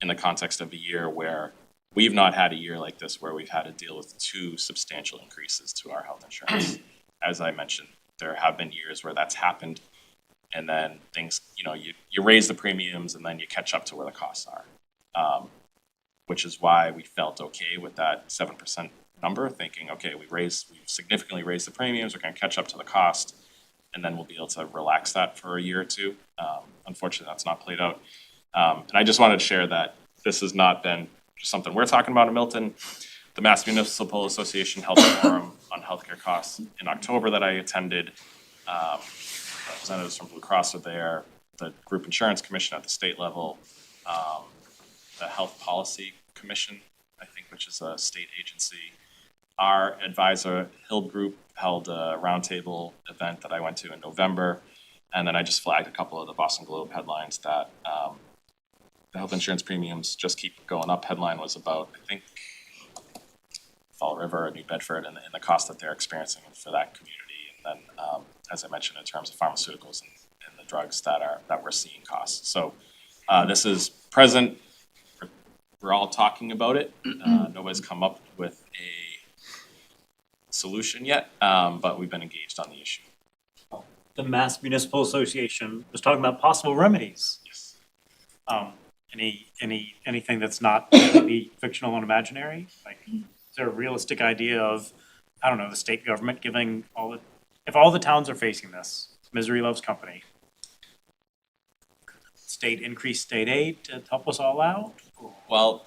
in the context of a year where we've not had a year like this where we've had to deal with two substantial increases to our health insurance. As I mentioned, there have been years where that's happened, and then things, you raise the premiums and then you catch up to where the costs are. Which is why we felt okay with that 7% number, thinking, okay, we've significantly raised the premiums, we're going to catch up to the cost, and then we'll be able to relax that for a year or two. Unfortunately, that's not played out. And I just wanted to share that this has not been just something we're talking about in Milton. The Mass Municipal Association held a forum on healthcare costs in October that I attended. Representatives from Blue Cross are there, the Group Insurance Commission at the state level, the Health Policy Commission, I think, which is a state agency. Our advisor, Hild Group, held a roundtable event that I went to in November. And then I just flagged a couple of the Boston Globe headlines that the health insurance premiums just keep going up. Headline was about, I think, Fall River or New Bedford and the cost that they're experiencing for that community. And then, as I mentioned, in terms of pharmaceuticals and the drugs that we're seeing costs. So this is present. We're all talking about it. Nobody's come up with a solution yet, but we've been engaged on the issue. The Mass Municipal Association was talking about possible remedies. Yes. Anything that's not maybe fictional and imaginary? Like, is there a realistic idea of, I don't know, the state government giving if all the towns are facing this, misery loves company, increase state aid to help us all out? Well,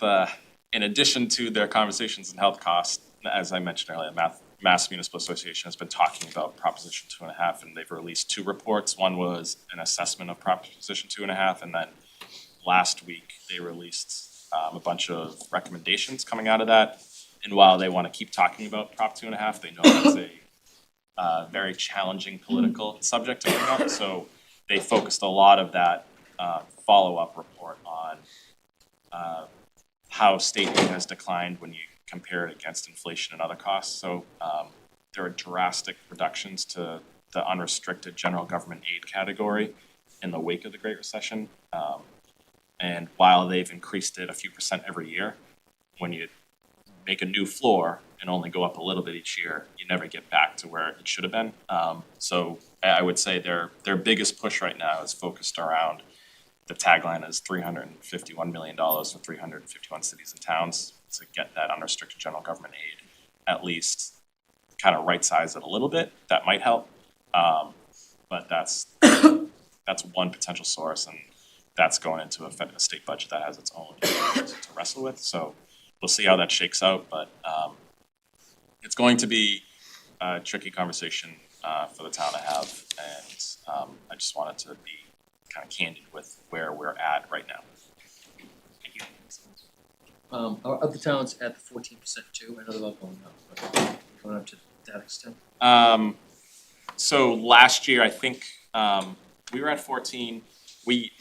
in addition to their conversations and health costs, as I mentioned earlier, Mass Municipal Association has been talking about Proposition 2.5, and they've released two reports. One was an assessment of Proposition 2.5, and then last week they released a bunch of recommendations coming out of that. And while they want to keep talking about Prop 2.5, they know that's a very challenging political subject to bring up. So they focused a lot of that follow-up report on how state aid has declined when you compare it against inflation and other costs. So there are drastic reductions to the unrestricted general government aid category in the wake of the Great Recession. And while they've increased it a few percent every year, when you make a new floor and only go up a little bit each year, you never get back to where it should have been. So I would say their biggest push right now is focused around, the tagline is $351 million for 351 cities and towns to get that unrestricted general government aid, at least kind of right size it a little bit. That might help. But that's one potential source, and that's going into a state budget that has its own issues to wrestle with. So we'll see how that shakes out, but it's going to be a tricky conversation for the town to have, and I just wanted to be kind of candid with where we're at right now. Thank you. Are other towns at the 14% too? I know they're all going up, but going up to that extent? So last year, I think we were at 14. We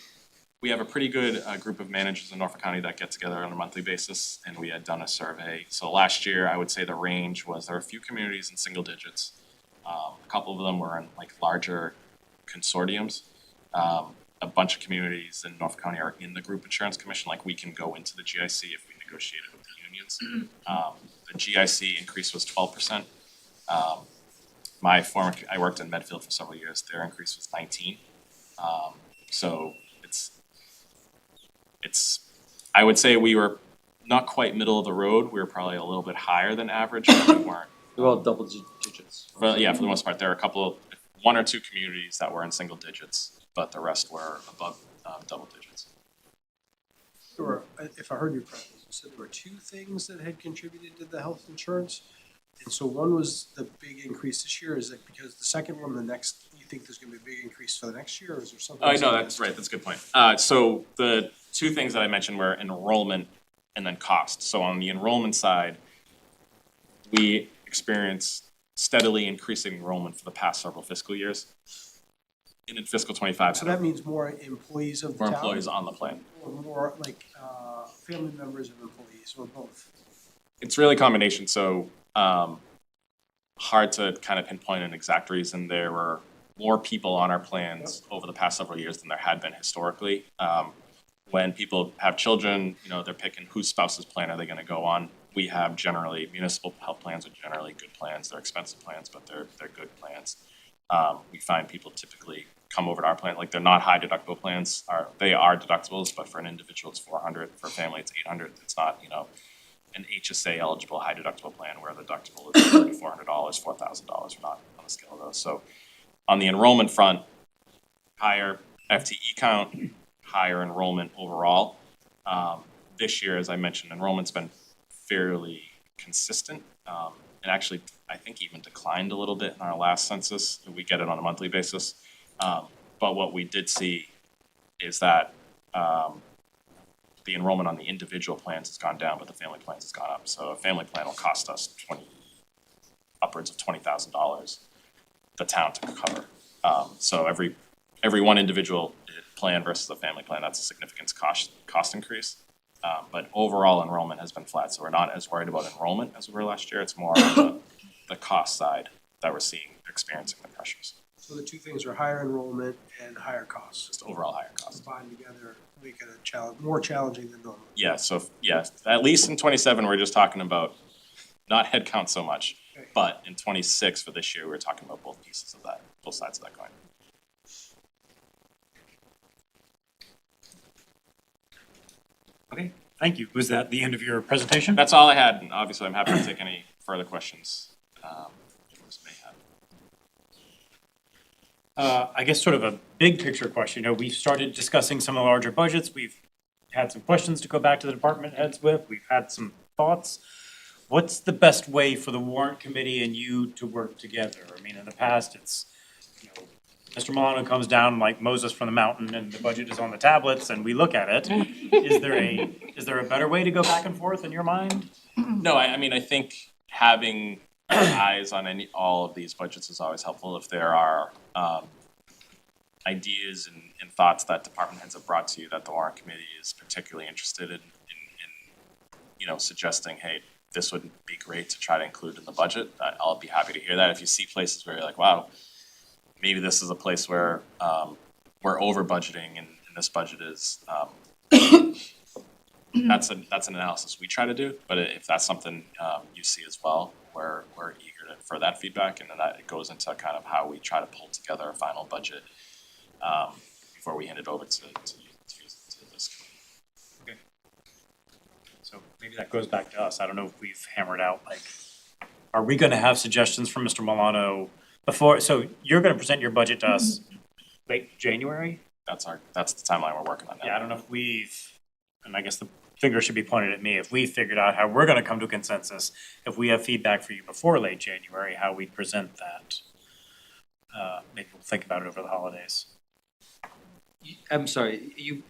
have a pretty good group of managers in Norfolk County that get together on a monthly basis, and we had done a survey. So last year, I would say the range was, there were a few communities in single digits. A couple of them were in like larger consortiums. A bunch of communities in Norfolk County are in the group insurance commission, like we can go into the GIC if we negotiate it with the unions. The GIC increase was 12%. I worked in Medfield for several years, their increase was 19. So it's, I would say we were not quite middle of the road, we were probably a little bit higher than average, but we weren't. They're all double digits. But yeah, for the most part, there are a couple of, one or two communities that were in single digits, but the rest were above double digits. There were, if I heard you correctly, you said there were two things that had contributed to the health insurance. And so one was the big increase this year. Is it because the second one, the next, you think there's gonna be a big increase for the next year, or is there something? Oh, no, that's right, that's a good point. So the two things that I mentioned were enrollment and then cost. So on the enrollment side, we experienced steadily increasing enrollment for the past several fiscal years. And in fiscal 25. So that means more employees of the More town? employees on the plan. Or more like, family members of employees, or both? It's really a combination, so hard to kind of pinpoint an exact reason. There were more people on our plans over the past several years than there had been historically. When people have children, you know, they're picking whose spouse's plan are they gonna go on. We have generally, municipal health plans are generally good plans. They're expensive plans, but they're good plans. We find people typically come over to our plan, like they're not high deductible plans, they are deductibles, but for an individual it's 400, for a family it's 800. It's not, you know, an HSA eligible high deductible plan where the deductible is $3,400, $4,000. We're not on the scale of those. So on the enrollment front, higher FTE count, higher enrollment overall. This year, as I mentioned, enrollment's been fairly consistent, and actually I think even declined a little bit in our last census. We get it on a monthly basis. But what we did see is that the enrollment on the individual plans has gone down, but the family plans has gone up. So a family plan will cost us upwards of $20,000, the town to cover. So every one individual plan versus a family plan, that's a significant cost increase. But overall enrollment has been flat, so we're not as worried about enrollment as we were last year. It's more on the cost side that we're experiencing the pressures. So the two things are higher enrollment and higher costs. Just overall higher costs. Combined together, make it more challenging than normal. Yeah, so yeah, at least in 27, we're just talking about not headcount so much, Okay. but in 26 for this year, we're talking about both pieces of that, both sides of that coin. Okay, thank you. Was that the end of your presentation? That's all I had, and obviously I'm happy to take any further questions viewers may have. I guess sort of a big picture question. You know, we've started discussing some of the larger budgets. We've had some questions to go back to the department heads with. We've had some thoughts. What's the best way for the warrant committee and you to work together? I mean, in the past, it's, you know, Mr. Milano comes down like Moses from the mountain and the budget is on the tablets and we look at it. Is there a better way to go back and forth in your mind? No, I mean, I think having eyes on all of these budgets is always helpful. If there are ideas and thoughts that department heads have brought to you that the warrant committee is particularly interested in you know, suggesting, hey, this would be great to try to include in the budget, I'll be happy to hear that. If you see places where you're like, wow, maybe this is a place where we're over budgeting and this budget is That's an analysis we try to do, but if that's something you see as well, we're eager for that feedback, and then that it goes into kind of how we try to pull together a final budget before we hand it over to this committee. Okay. So maybe that goes back to us. I don't know if we've hammered out, like, are we gonna have suggestions from Mr. Milano before, so you're gonna present your budget to us late January? That's the timeline we're working on now. Yeah, I don't know if we've, and I guess the finger should be pointed at me, if we figured out how we're gonna come to a consensus, if we have feedback for you before late January, how we present that. Maybe we'll think about it over the holidays. I'm sorry,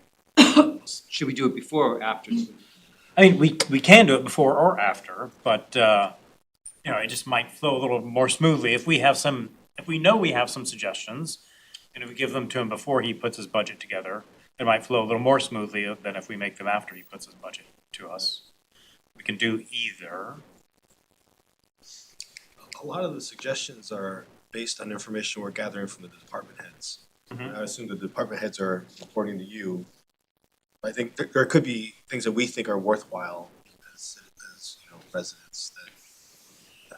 should we do it before or after? I mean, we can do it before or after, but, you know, it just might flow a little more smoothly if we know we have some suggestions, and if we give them to him before he puts his budget together, it might flow a little more smoothly than if we make them after he puts his budget to us. We can do either. A lot of the suggestions are based on information we're gathering from the department heads. Mhm. I assume the department heads are reporting to you. I think there could be things that we think are worthwhile as residents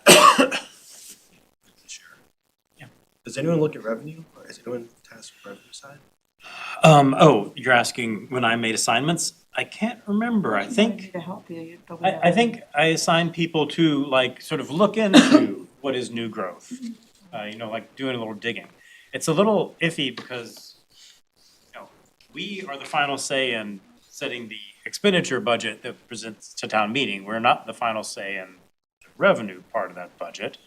that share. Yeah. Does anyone look at revenue, or is anyone tasked with revenue side? Oh, you're asking when I made assignments? I can't remember. I think, To help you, but we I think I assigned people to like sort of look into what is new growth. You know, like doing a little digging. It's a little iffy because, you know, we are the final say in setting the expenditure budget that presents to town meeting. We're not the final say in the revenue part of that budget.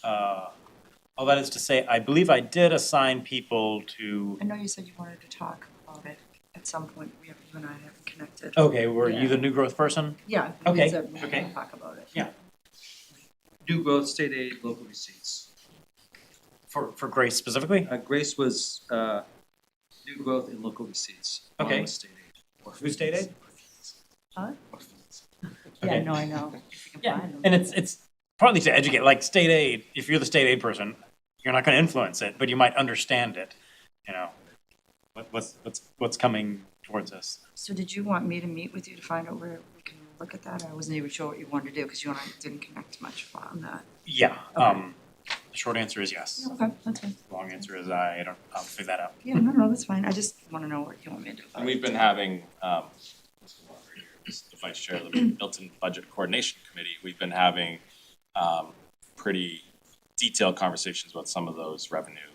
All that is to say, I believe I did assign people to, I know you said you wanted to talk about it at some point, you and I haven't connected. okay, were you the new growth person? Yeah. Okay, we said we okay. can talk about it. Yeah. New growth, state aid, local receipts. For Grace specifically? Grace was, new growth and local receipts. Along Okay. with state aid. Who's state aid? Huh? Okay. Yeah, no, I know. If you can Yeah, find them. and it's partly to educate, like state aid, if you're the state aid person, you're not gonna influence it, but you might understand it, you know. What's coming towards us. So did you want me to meet with you to find out where we can look at that? I wasn't even sure what you wanted to do, because you and I didn't connect much on that. Yeah, Okay. the short answer is yes. Okay, that's fine. The long answer is I'll figure that out. Yeah, no, that's fine. I just want to know what you want me to do. And we've been having, the vice chair of the Milton Budget Coordination Committee, we've been having pretty detailed conversations about some of those revenue,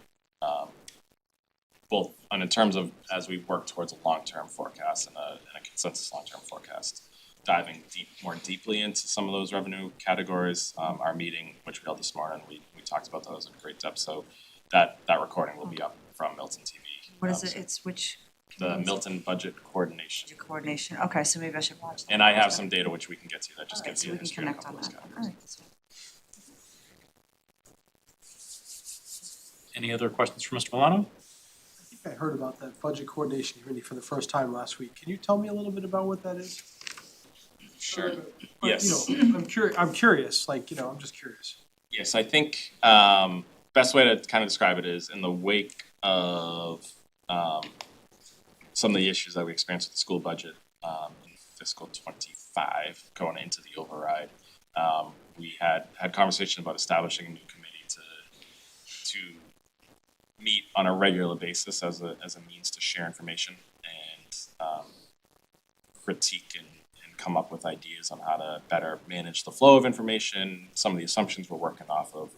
both in terms of as we work towards a long-term forecast and a consensus long-term forecast, diving more deeply into some of those revenue categories. Our meeting, which we held this morning, we talked about those in great depth, so that recording will be up from Milton TV. What is it? It's which? The committee is it? Milton Budget Coordination. Budget Coordination. Okay, so maybe I should watch that. And I have some data which we can get to that just All right, gives so you we a can history of a connect couple on of those that. categories. All right, that's fine. Any other questions for Mr. Milano? I think I heard about that budget coordination committee for the first time last week. Can you tell me a little bit about what that is? Sure. But, Yes. You know, I'm curious, like, you know, I'm just curious. Yes, I think best way to kind of describe it is in the wake of some of the issues that we experienced with the school budget in fiscal '25 going into the override. We had conversation about establishing a new committee to meet on a regular basis as a means to share information and critique and come up with ideas on how to better manage the flow of information, some of the assumptions we're working off of.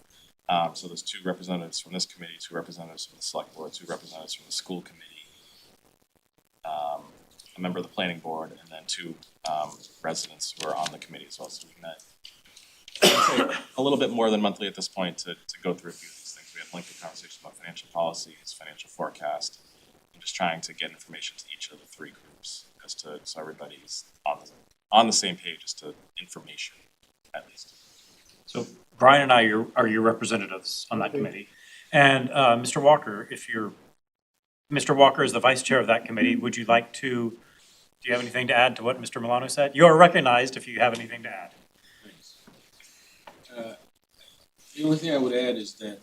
So there's 2 representatives from this committee, 2 representatives from the select board, 2 representatives from the school committee, a member of the planning board, and then 2 residents who are on the committee as well. So we met I'd say a little bit more than monthly at this point to go through a few of these things. We had lengthy conversations about financial policies, financial forecast, and just trying to get information to each of the 3 groups as to so everybody's on the same page as to information at least. So Brian and I are your representatives on that committee. And Mr. Walker, Mr. Walker is the vice chair of that committee, would you like to, do you have anything to add to what Mr. Milano said? You are recognized if you have anything to add. The only thing I would add is that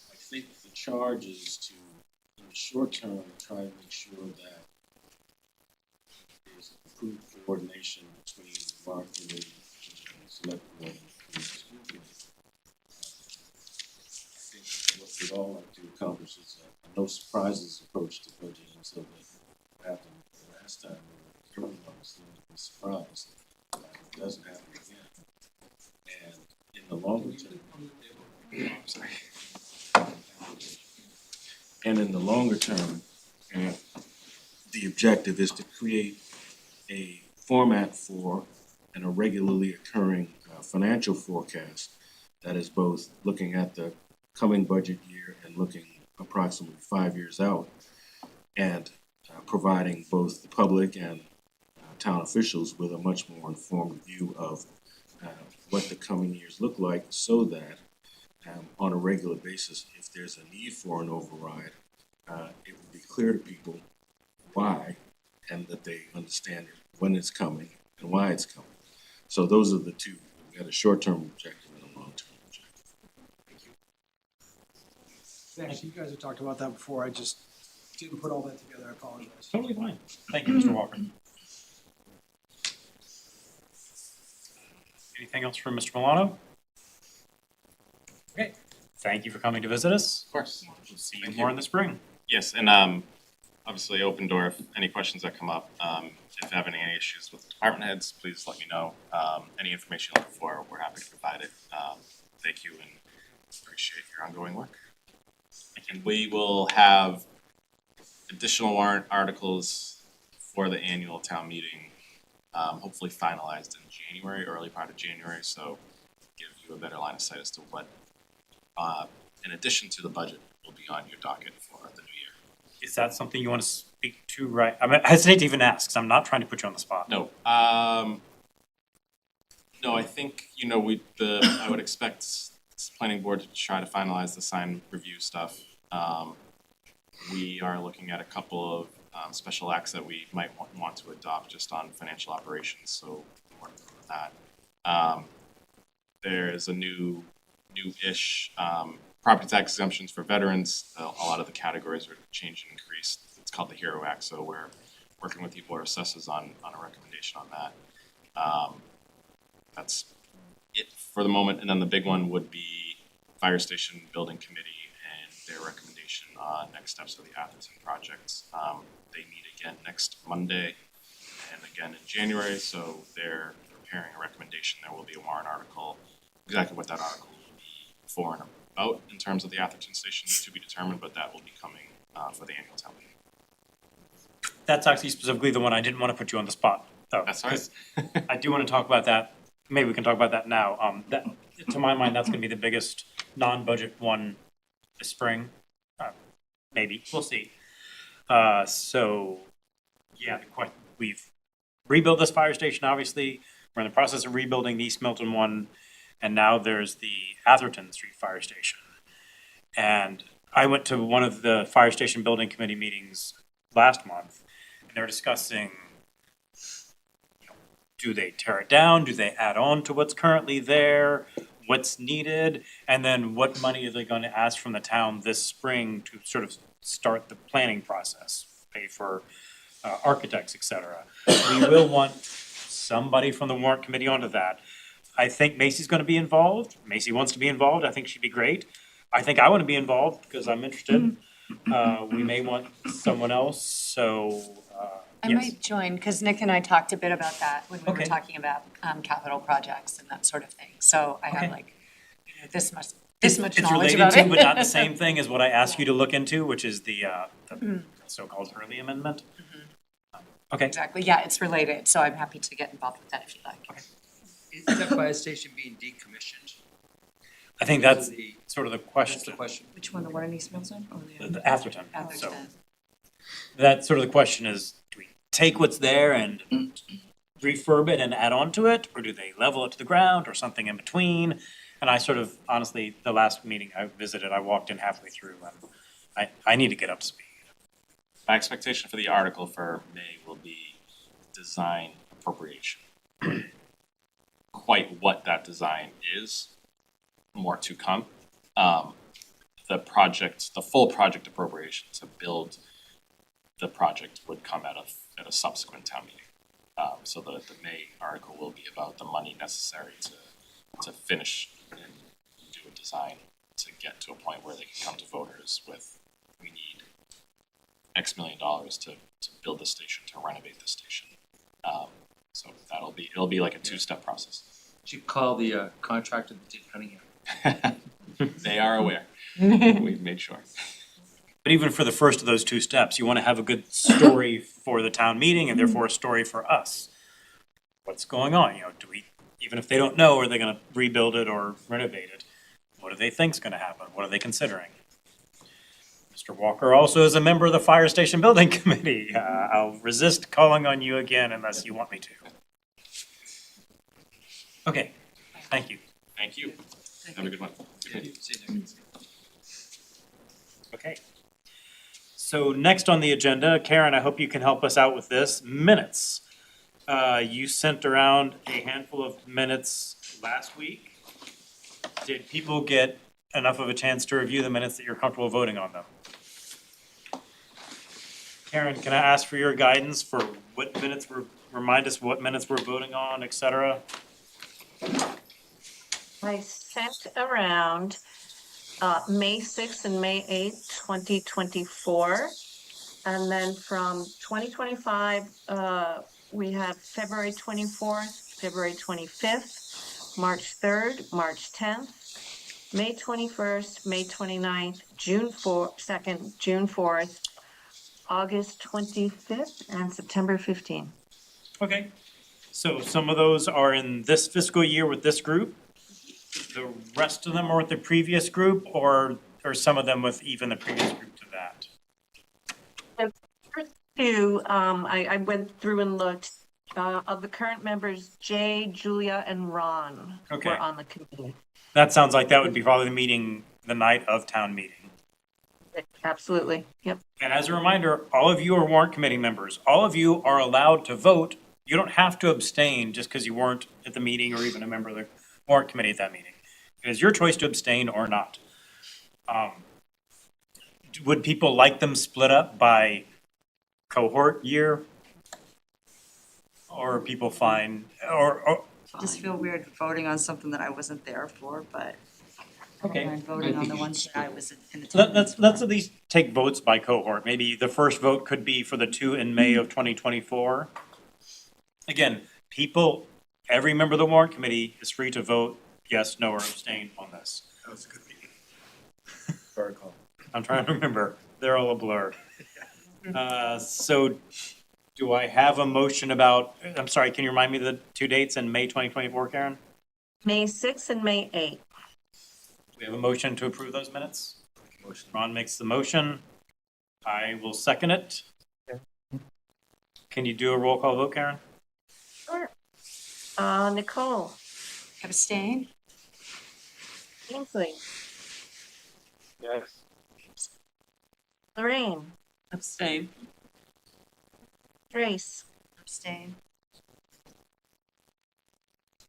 I think the charge is to short term, try to make sure that there's improved coordination between the warrant committee and the select board and the school committee. I think what we'd all like to accomplish is a no surprises approach to budgeting, so that what happened last time, everyone was going to be surprised, it doesn't happen again. And in the longer term, and in the longer term, the objective is to create a format for and a regularly occurring financial forecast that is both looking at the coming budget year and looking approximately 5 years out, and providing both the public and town officials with a much more informed view of what the coming years look like, so that on a regular basis, if there's a need for an override, it will be clear to people why, and that they understand when it's coming and why it's coming. So those are the two. We've got a short-term objective and a long-term objective. Thank you. Actually, you guys have talked about that before, I just didn't put all that together, I apologize. Totally fine. Thank you, Mr. Walker. Anything else from Mr. Milano? Okay, thank you for coming to visit us. Of course. We'll see you Thank more you. in the spring. Yes, and obviously open door if any questions that come up. If you have any issues with department heads, please let me know. Any information you're looking for, we're happy to provide it. Thank you and appreciate your ongoing work. And we will have additional warrant articles for the annual town meeting, hopefully finalized in January, early part of January, so give you a better line of sight as to what, in addition to the budget, will be on your docket for the new year. Is that something you want to speak to, right? I mean, I hesitate to even ask, because I'm not trying to put you on the spot. No, no, I think, I would expect planning board to try to finalize the sign review stuff. We are looking at a couple of special acts that we might want to adopt just on financial operations, so we're working on that. There's a new-ish property tax exemptions for veterans. A lot of the categories are changed and increased. It's called the HERO Act, so we're working with the board of assessors on a recommendation on that. That's it for the moment, and then the big one would be fire station building committee and their recommendation on next steps of the Atherton projects. They meet again next Monday and again in January, so they're preparing a recommendation. There will be a warrant article. Exactly what that article will be for and about in terms of the Atherton station is to be determined, but that will be coming for the annual town meeting. That's actually specifically the one I didn't want to put you on the spot, though. That's all right. 'Cause I do want to talk about that. Maybe we can talk about that now. That, to my mind, that's going to be the biggest non-budget one this spring. Maybe, we'll see. So, yeah, we've rebuilt this fire station, obviously. We're in the process of rebuilding the East Milton one, and now there's the Atherton Street Fire Station. And I went to one of the fire station building committee meetings last month, and they're discussing, do they tear it down? Do they add on to what's currently there? What's needed? And then what money are they going to ask from the town this spring to sort of start the planning process, pay for architects, et cetera. We will want somebody from the warrant committee onto that. I think Macy's going to be involved. Macy wants to be involved. I think she'd be great. I think I want to be involved because I'm interested. We may want someone else, so I yes. might join, because Nick and I talked a bit about that when we were Okay. talking about capital projects and that sort of thing. So I Okay. have this much It's knowledge related about to, it. but not the same thing as what I asked you to look into, which is the so-called Hurley Amendment. Okay, Exactly, yeah, it's related, so I'm happy to get involved with that if you like. Is that fire station being decommissioned? I think Because that's of the- sort of the That's the question. question. Which one, the one in East Milton or the? The Atherton. So Atherton. that's sort of the question is, do we take what's there and refurb it and add on to it? Or do they level it to the ground or something in between? And I sort of, honestly, the last meeting I visited, I walked in halfway through and I need to get up to speed. My expectation for the article for May will be design appropriation. Quite what that design is, more to come. the project, the full project appropriation to build the project would come at a subsequent town meeting. So the May article will be about the money necessary to finish and do a design to get to a point where they can come to voters with, we need X million dollars to build the station, to renovate the station. So it'll be like a two-step process. Did you call the contractor that did Cunningham? They are aware. We've made sure. But even for the first of those two steps, you wanna have a good story for the town meeting and therefore a story for us. What's going on, you know, even if they don't know, are they gonna rebuild it or renovate it? What do they think's gonna happen? What are they considering? Mr. Walker also is a member of the Fire Station Building Committee. I'll resist calling on you again unless you want me to. Okay, thank you. Thank you. Have a good one. Good night. See you next. Okay. So next on the agenda, Karen, I hope you can help us out with this, minutes. You sent around a handful of minutes last week. Did people get enough of a chance to review the minutes that you're comfortable voting on them? Karen, can I ask for your guidance for what minutes remind us what minutes we're voting on, et cetera? I sent around May 6th and May 8th, 2024. And then from 2025, we have February 24th, February 25th, March 3rd, March 10th, May 21st, May 29th, June 2nd, June 4th, August 25th, and September 15th. Okay. So some of those are in this fiscal year with this group. The rest of them are with the previous group, or some of them with even the previous group to that? The first two, I went through and looked, of the current members, Jay, Julia, and Ron Okay. were on the committee. That sounds like that would be probably the meeting, the night of town meeting. Absolutely, yep. And as a reminder, all of you are warrant committee members. All of you are allowed to vote. You don't have to abstain just because you weren't at the meeting or even a member of the warrant committee at that meeting. It is your choice to abstain or not. Would people like them split up by cohort year? Or are people fine, or, I just feel weird voting on something that I wasn't there for, but I okay. don't mind voting I on think the you ones should that I was in Let's, attendance. let's at least take votes by cohort. Maybe the first vote could be for the two in May of 2024. Again, every member of the warrant committee is free to vote yes, no, or abstain on this. That was a good meeting. Fair call. I'm trying to remember. They're all a blur. So do I have a motion about, I'm sorry, can you remind me the two dates in May 2024, Karen? May 6th and May 8th. We have a motion to approve those minutes. Motion. Ron makes the motion. I will second it. Can you do a roll call vote, Karen? Sure. Nicole, Abstain? Ainsley, Yes. Lorraine, Abstain. Grace, Abstain.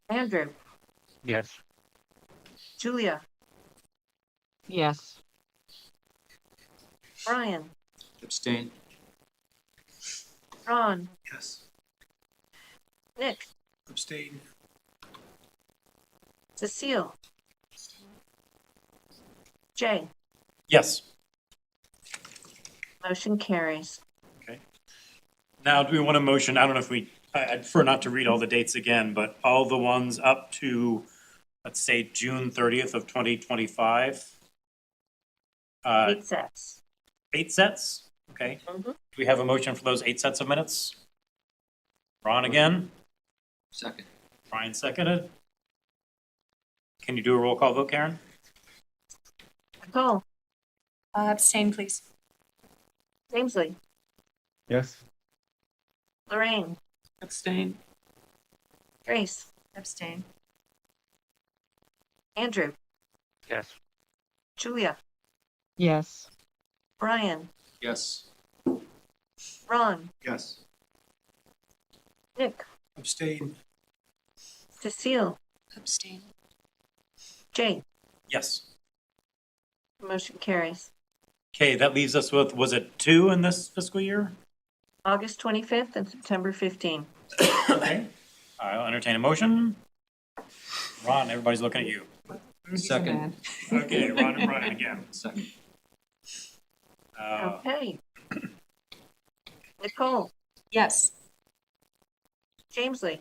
Andrew, Yes. Julia, Yes. Brian, Abstain. Ron, Yes. Nick, Abstain. Cecile, Jay, Yes. motion carries. Now, do we want a motion? I don't know if I'd prefer not to read all the dates again, but all the ones up to, let's say, June 30th of 2025. 8 sets. 8 sets, okay. Mhm. Do we have a motion for those 8 sets of minutes? Ron again, Second. Brian seconded. Can you do a roll call vote, Karen? Nicole, Abstain, please. Ainsley, Yes. Lorraine, Abstain. Grace, Abstain. Andrew, Yes. Julia, Yes. Brian, Yes. Ron, Yes. Nick, Abstain. Cecile, Abstain. Jay, Yes. Motion carries. Okay, that leaves us with, was it 2 in this fiscal year? August 25th and September 15th. Okay, I'll entertain a motion. Ron, everybody's looking at you. Second. Okay, Ron and Brian again. Second. Okay. Nicole, Yes. Jamesley,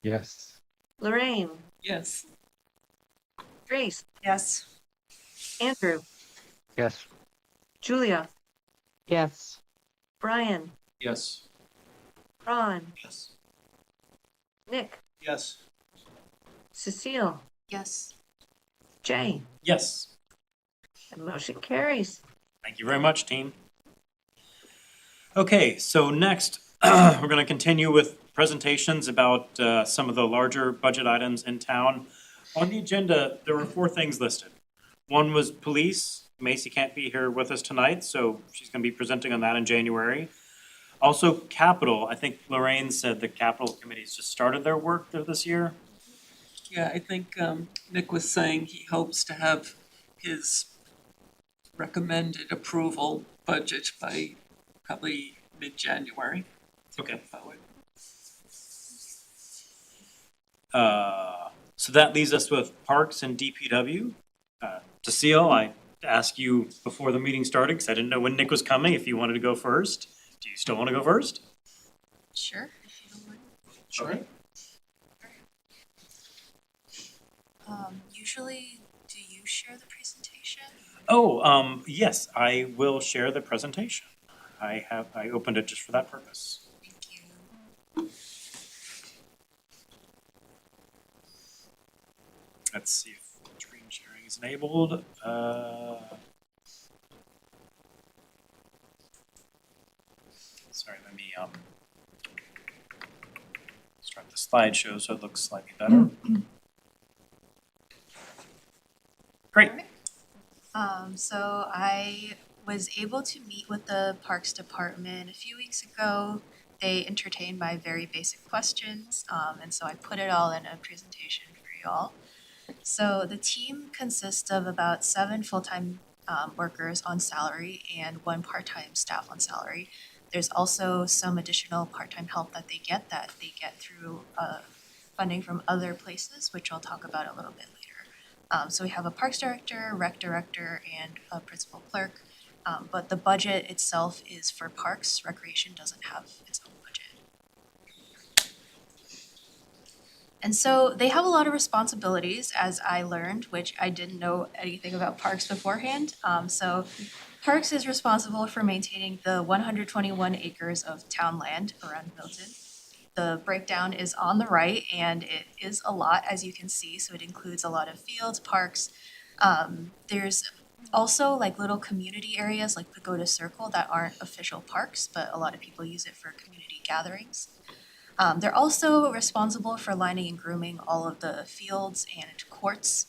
Yes. Lorraine, Yes. Grace, Yes. Andrew, Yes. Julia, Yes. Brian, Yes. Ron, Yes. Nick, Yes. Cecile, Yes. Jay. Yes, The motion carries. thank you very much, team. Okay, so next, we're gonna continue with presentations about some of the larger budget items in town. On the agenda, there were 4 things listed. One was police. Macy can't be here with us tonight, so she's gonna be presenting on that in January. Also, capital. I think Lorraine said the capital committee's just started their work there this year. Yeah, I think Nick was saying he hopes to have his recommended approval budget by probably mid-January. Okay. Forward. So that leaves us with parks and DPW. Cecile, I asked you before the meeting started, because I didn't know when Nick was coming, if you wanted to go first. Do you still want to go first? Sure, if you don't mind. Sure. Usually, do you share the presentation? Oh, yes, I will share the presentation. I opened it just for that purpose. Thank you. Let's see if screen sharing is enabled. Sorry, let me start the slideshow so it looks slightly better. Great. So I was able to meet with the Parks Department a few weeks ago. They entertained my very basic questions, and so I put it all in a presentation for y'all. So the team consists of about 7 full-time workers on salary and 1 part-time staff on salary. There's also some additional part-time help that they get through funding from other places, which I'll talk about a little bit later. So we have a parks director, rec director, and a principal clerk. But the budget itself is for parks. Recreation doesn't have its own budget. And so they have a lot of responsibilities, as I learned, which I didn't know anything about parks beforehand. So Parks is responsible for maintaining the 121 acres of town land around Milton. The breakdown is on the right, and it is a lot, as you can see, so it includes a lot of fields, parks. There's also like little community areas like Pagoda Circle that aren't official parks, but a lot of people use it for community gatherings. They're also responsible for lining and grooming all of the fields and courts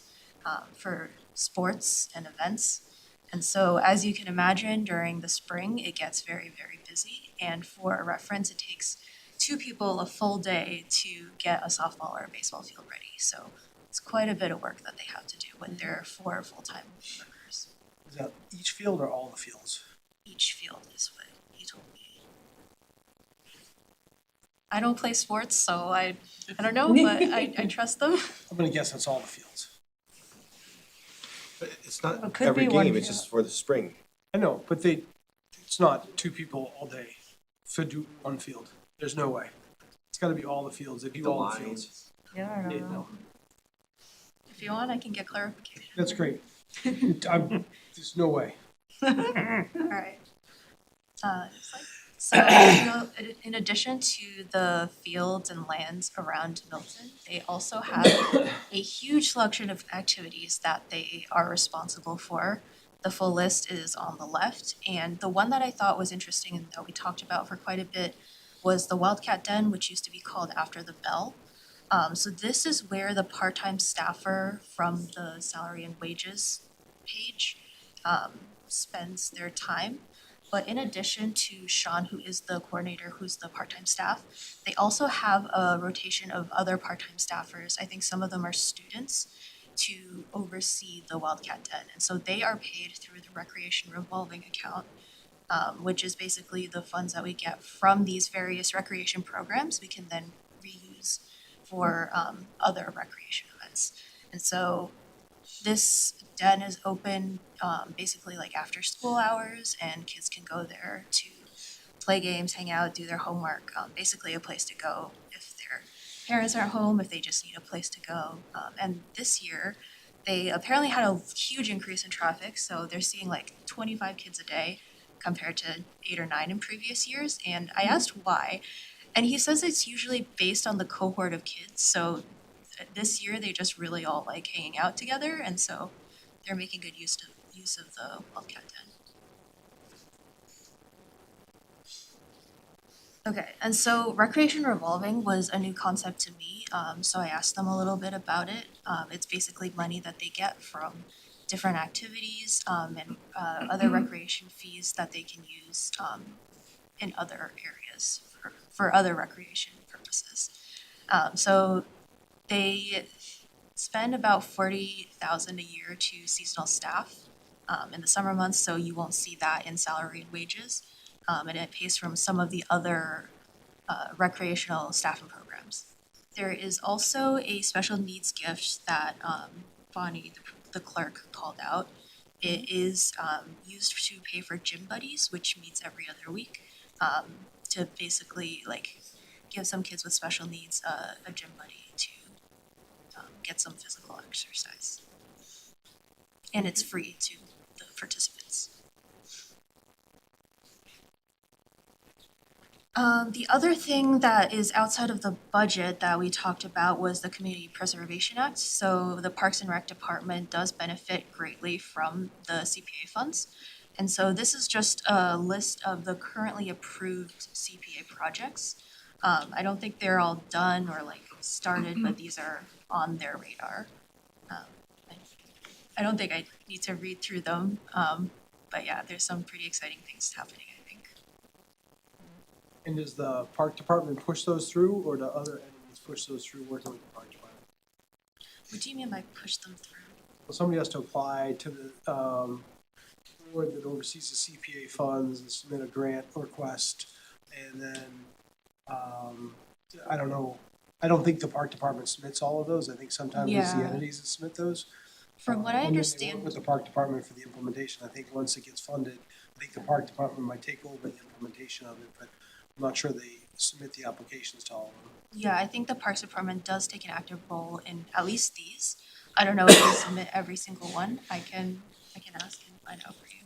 for sports and events. And so as you can imagine, during the spring, it gets very, very busy. And for a reference, it takes 2 people a full day to get a softball or a baseball field ready. So it's quite a bit of work that they have to do with their 4 full-time workers. Is that each field or all the fields? Each field is what he told me. I don't play sports, so I don't know, but I trust them. I'm gonna guess that's all the fields. But it's not It could every be one game, it's field. just for the spring. I know, but it's not 2 people all day to do 1 field. There's no way. It's gotta be all the fields. They do The all the fields. lines. Yeah, I Yeah, don't know. no. If you want, I can get clarification. That's great. There's no way. All right. So, in addition to the fields and lands around Milton, they also have a huge selection of activities that they are responsible for. The full list is on the left, and the one that I thought was interesting and that we talked about for quite a bit was the Wildcat Den, which used to be called After the Bell. So this is where the part-time staffer from the salary and wages page spends their time. But in addition to Sean, who is the coordinator, who's the part-time staff, they also have a rotation of other part-time staffers. I think some of them are students. to oversee the Wildcat Den. And so they are paid through the recreation revolving account, which is basically the funds that we get from these various recreation programs we can then reuse for other recreation events. And so this den is open basically like after school hours, and kids can go there to play games, hang out, do their homework, basically a place to go if their parents aren't home, if they just need a place to go. And this year, they apparently had a huge increase in traffic, so they're seeing like 25 kids a day compared to 8 or 9 in previous years. And I asked why, and he says it's usually based on the cohort of kids. So this year, they just really all like hanging out together, and so they're making good use of the Wildcat Den. Okay, and so recreation revolving was a new concept to me, so I asked them a little bit about it. It's basically money that they get from different activities and other recreation fees that they can use in other areas for other recreation purposes. So they spend about 40,000 a year to seasonal staff in the summer months, so you won't see that in salary and wages. And it pays from some of the other recreational staff and programs. There is also a special needs gift that Bonnie, the clerk, called out. It is used to pay for gym buddies, which meets every other week, to basically like give some kids with special needs a gym buddy to get some physical exercise. And it's free to the participants. The other thing that is outside of the budget that we talked about was the Community Preservation Act. So the Parks and Rec Department does benefit greatly from the CPA funds. And so this is just a list of the currently approved CPA projects. I don't think they're all done or like started, but these are on their radar. I don't think I need to read through them, but yeah, there's some pretty exciting things happening, I think. And does the park department push those through, or do other entities push those through working with the park department? What do you mean by push them through? Well, somebody has to apply to the board that oversees the CPA funds and submit a grant request, and then I don't know. I don't think the park department submits all of those. I think sometimes it's the Yeah. entities that submit those. From what I And then they understand, work with the park department for the implementation. I think once it gets funded, I think the park department might take over the implementation of it, but I'm not sure they submit the applications to all of them. yeah, I think the Parks Department does take an active role in at least these. I don't know if they submit every single one. I can ask and find out for you.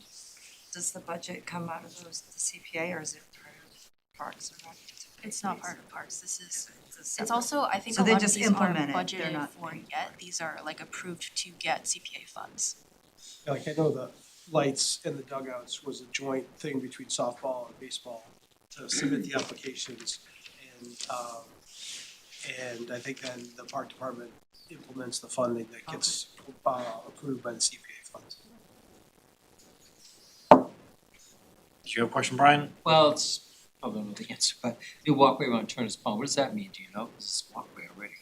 Does the budget come out of those, the CPA, or is it part of Parks or Rec? It's not part of Parks. This is, it's separate- also, I think So a they lot of just these aren't implement it, they're budgeted not for paying yet. These are like approved to get CPA funds. Like I know the lights and the dugouts was a joint thing between softball and baseball to submit the applications, and I think then the park department implements the funding that gets approved by the CPA funds. Did you have a question, Brian? Well, it's probably not the answer, but the walkway around Turner's Pond, what does that mean, do you know? 'Cause it's walkway already.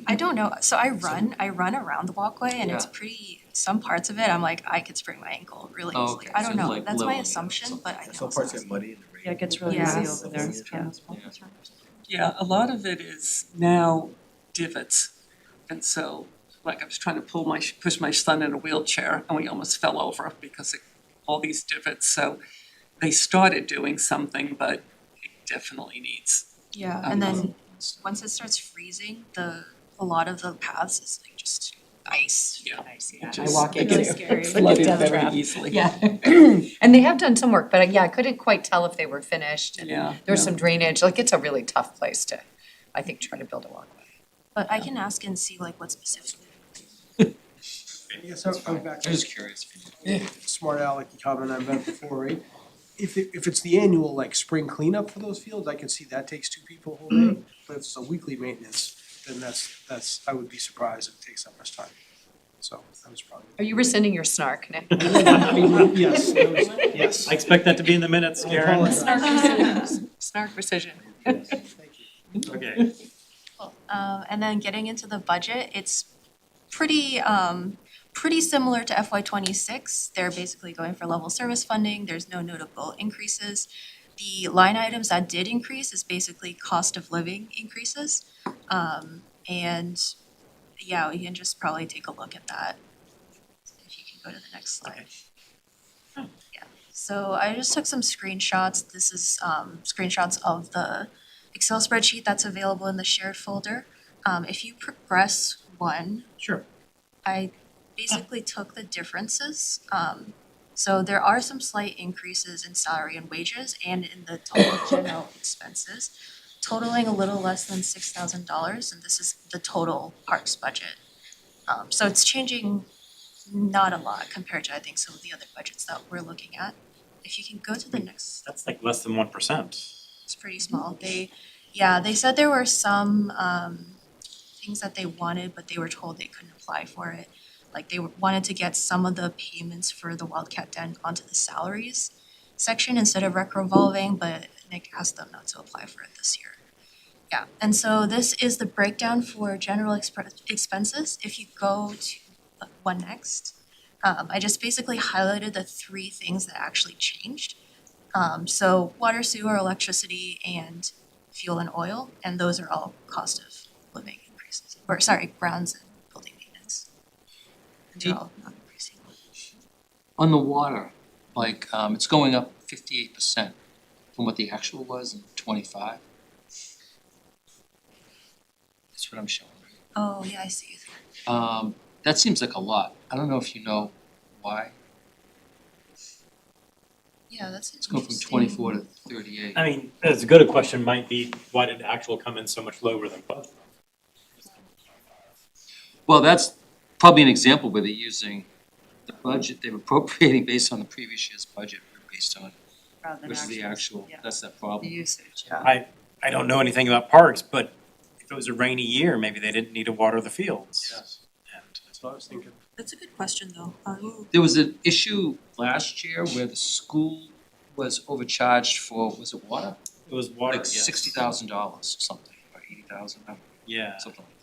I don't know. So I run around the walkway, and it's Yeah. pretty, some parts of it, I'm like, I could sprain my ankle really Oh, easily. okay. I don't So know. like That's my leveling it or assumption, something. but I know. Some parts get muddy in the rain. Yeah, it gets really Yeah. easy over there, yeah. Yeah, a lot of it is now divots. And so, like I was trying to push my son in a wheelchair and we almost fell over because of all these divots. So they started doing something, but it definitely needs. Yeah, and then once it starts freezing, a lot of the paths is like just ice. Yeah. I walk It into gets it. scary. It's like a flooded death very trap. easily. Yeah. And they have done some work, but yeah, I couldn't quite tell if they were finished. And Yeah. there's some drainage, like it's a really tough place to, I think, try to build a walkway. But I can ask and see like what specifically. I guess I'm back I'm to just curious. smart alecky comment I've been before, right? If it's the annual like spring cleanup for those fields, I can see that takes 2 people a whole day. But if it's a weekly maintenance, then that's I would be surprised if it takes that much time. So that was probably. Are you rescinding your snark, Nick? Yes, yes. I expect that to be in the minutes, I Karen. apologize. Snark precision. Snark precision. Thank you. Okay. Cool. And then getting into the budget, it's pretty similar to FY '26. They're basically going for level service funding. There's no notable increases. The line items that did increase is basically cost of living increases. And yeah, we can just probably take a look at that. If you can go to the next slide. Yeah, so I just took some screenshots. This is screenshots of the Excel spreadsheet that's available in the shared folder. If you progress one, Sure. I basically took the differences. So there are some slight increases in salary and wages and in the total general expenses, totaling a little less than $6,000, and this is the total parks budget. So it's changing not a lot compared to, I think, some of the other budgets that we're looking at. If you can go to the next, That's like less than 1%. it's pretty small. They said there were some things that they wanted, but they were told they couldn't apply for it. Like they wanted to get some of the payments for the Wildcat Den onto the salaries section instead of rec revolving, but Nick asked them not to apply for it this year. Yeah, and so this is the breakdown for general expenses. If you go to the one next, I just basically highlighted the three things that actually changed. So water, sewer, electricity, and fuel and oil, and those are all cost of living increases, or sorry, grounds and building maintenance. And they're all not increasing. On the water, like, it's going up 58% from what the actual was in '25. That's what I'm showing. Oh, yeah, I see. That seems like a lot. I don't know if you know why. Yeah, that's It's going from 24 to 38. I mean, as good a question might be, why did actual come in so much lower than budget? Well, that's probably an example where they're using the budget, they're appropriating based on the previous year's budget, based on, Rather than versus the actual, yeah. that's that The problem. usage, yeah. I don't know anything about parks, but if it was a rainy year, maybe they didn't need to water the fields. Yes. And That's what I was thinking. That's a good question, though. There was an issue last year where the school was overcharged for, was it water? it was water, Like yes. $60,000 or something, or 80,000, Yeah, something like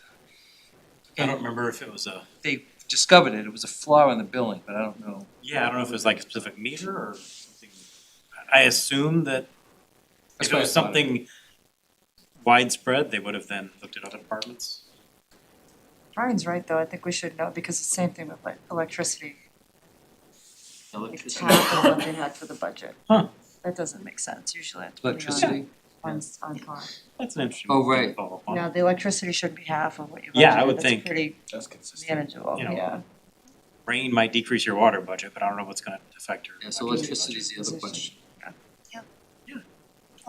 that. I don't remember if it was They discovered it was a flaw in the billing, but I don't know. I don't know if it was like a specific meter or something. I assume that That's if it what I was thought. something widespread, they would have then looked at other departments. Brian's right, though. I think we should know, because it's the same thing with like electricity. It's Electricity, half of what they had for the budget. Huh. That doesn't make sense. Usually it's electricity. on par. That's an interesting. Oh, thing to right. follow up on. Yeah, the electricity should be half of what you budgeted. Yeah, I would That's think. pretty That's consistent. manageable, You know, yeah. Rain might decrease your water budget, but I don't know what's gonna affect your. Yeah, so electricity electricity is the other question.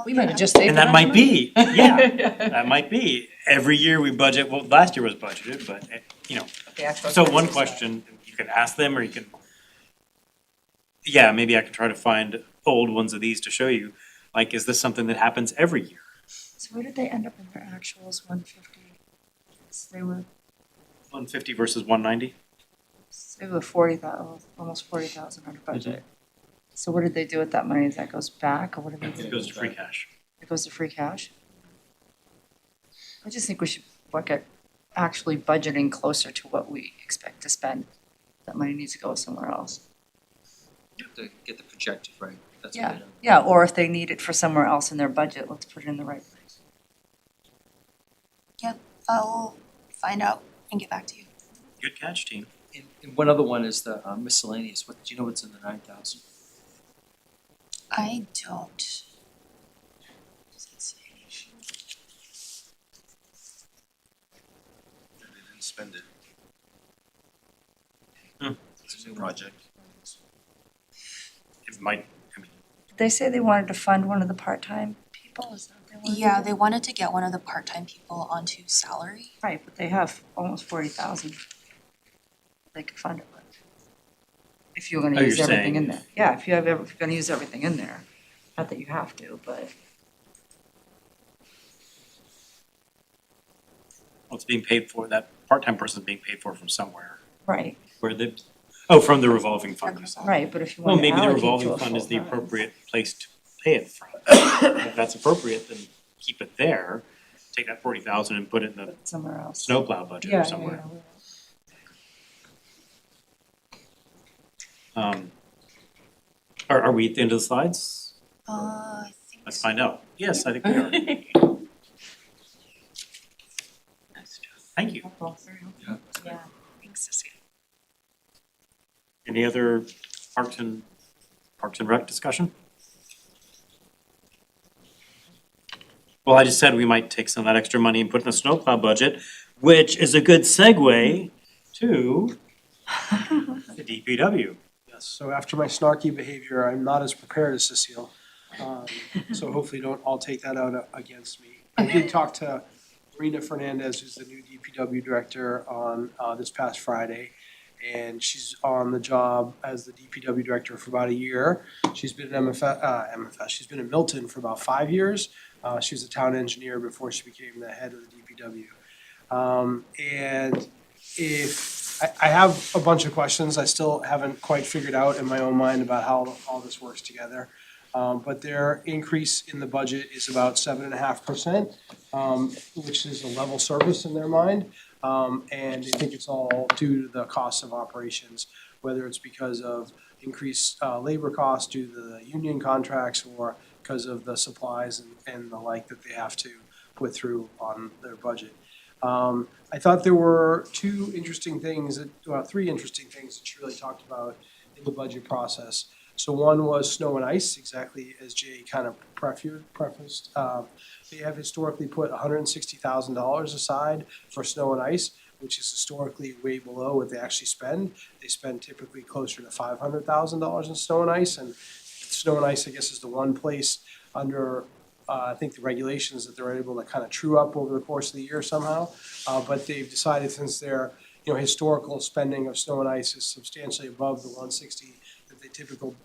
We might have just saved. And that enough might money. be, yeah, that might be. Every year we budget, well, last year was budgeted, but, you know, The actual so one expenses. question, you can ask them or you can. Yeah, maybe I can try to find old ones of these to show you, like, is this something that happens every year? So where did they end up in their actuals, 150? They were 150 versus 190? They were 40,000, almost 40,000 under budget. So what did they do with that money? That goes back, or what did they do? It goes to free cash. It goes to free cash? I just think we should look at actually budgeting closer to what we expect to spend. That money needs to go somewhere else. To get the projected right, that's what Yeah, they do. yeah, or if they need it for somewhere else in their budget, let's put it in the right place. I'll find out and get back to you. Good catch, team. And one other one is the miscellaneous, what, do you know what's in the 9,000? I don't. Does it say? They didn't spend it. It's a new project. It might, I mean, Did they say they wanted to fund one of the part-time people? Is that what they wanted to Yeah, do? they wanted to get one of the part-time people onto salary. Right, but they have almost 40,000. They could fund it with. If you're Oh, gonna you're use everything in saying- there. Yeah, if you're gonna use everything in there. Not that you have to, but well, it's being paid for, that part-time person's being paid for from somewhere. right, Where the, oh, from the revolving fund. right, but if you Well, want to maybe the allocate to revolving a fund is the full-time- appropriate place to pay it from. If that's appropriate, then keep it there. Take that 40,000 and put it in the Somewhere else. snowplow budget Yeah, or yeah, somewhere. yeah. Are we at the end of the slides? I think Let's so. find out. Yes, I think we are. Thank you. Yeah. Thanks, Cecilia. Any other Parks and Rec discussion? Well, I just said we might take some of that extra money and put in the snowplow budget, which is a good segue to the DPW. Yes, so after my snarky behavior, I'm not as prepared as Cecile. So hopefully don't all take that out against me. I did talk to Marina Fernandez, who's the new DPW director, on this past Friday. And she's on the job as the DPW director for about a year. She's been at MFS, she's been at Milton for about 5 years. She was a town engineer before she became the head of the DPW. And if, I have a bunch of questions I still haven't quite figured out in my own mind about how all this works together. But their increase in the budget is about 7.5%, which is a level service in their mind. And they think it's all due to the cost of operations, whether it's because of increased labor costs due to the union contracts or because of the supplies and the like that they have to put through on their budget. I thought there were three interesting things that she really talked about in the budget process. So one was snow and ice, exactly as Jay kind of prefaced. They have historically put $160,000 aside for snow and ice, which is historically way below what they actually spend. They spend typically closer to $500,000 in snow and ice, and snow and ice, I guess, is the one place under I think the regulations that they're able to kind of true up over the course of the year somehow. But they've decided, since their historical spending of snow and ice is substantially above the 160 that they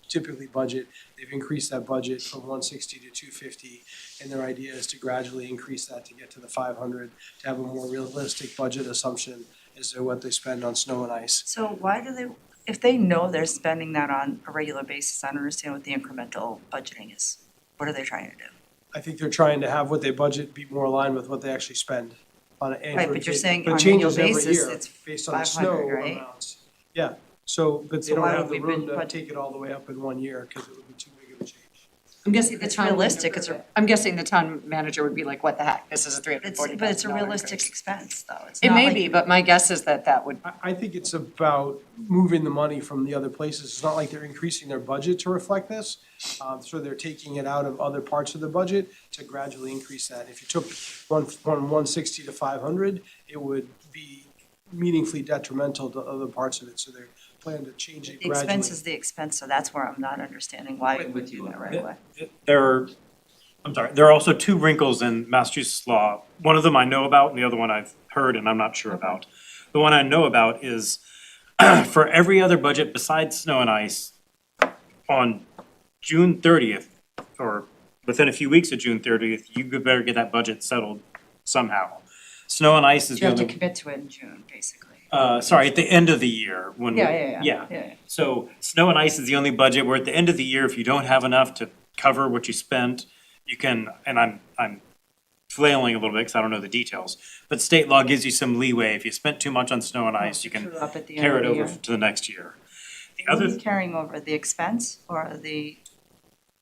typically budget, they've increased that budget from 160 to 250, and their idea is to gradually increase that to get to the 500, to have a more realistic budget assumption as to what they spend on snow and ice. So why do they, if they know they're spending that on a regular basis, I don't understand what the incremental budgeting is. What are they trying to do? I think they're trying to have what they budget be more aligned with what they actually spend on an annual basis. Right, but you're saying But on it annual changes every basis, year it's based on the snow 500, right? amounts. Yeah, so, but they So don't why have would the we room to budget- take it all the way up in 1 year, because it would be too big of a change. I'm guessing the It's town. realistic, it's I'm guessing the town manager would be like, what the heck, this is a $340,000 But it's a realistic increase. expense, though. It's It not may like- be, but my guess is that would, I think it's about moving the money from the other places. It's not like they're increasing their budget to reflect this. So they're taking it out of other parts of the budget to gradually increase that. If you took one 160 to 500, it would be meaningfully detrimental to other parts of it. So they're planning to change it The gradually. expense is the expense, so that's where I'm not understanding why you would do that right away. There are also two wrinkles in Massachusetts law. One of them I know about and the other one I've heard and I'm not sure about. The one I know about is for every other budget besides snow and ice, on June 30th, or within a few weeks of June 30th, you better get that budget settled somehow. Snow and ice is You the have to other, commit to it in June, basically. sorry, at the end of the year when. Yeah. So snow and ice is the only budget where at the end of the year, if you don't have enough to cover what you spent, you can, and I'm flailing a little bit because I don't know the details, but state law gives you some leeway. If you spent too much on snow and ice, you can True up at the end carry of it the over year. to the next year. The What are other, you carrying over, the expense or the?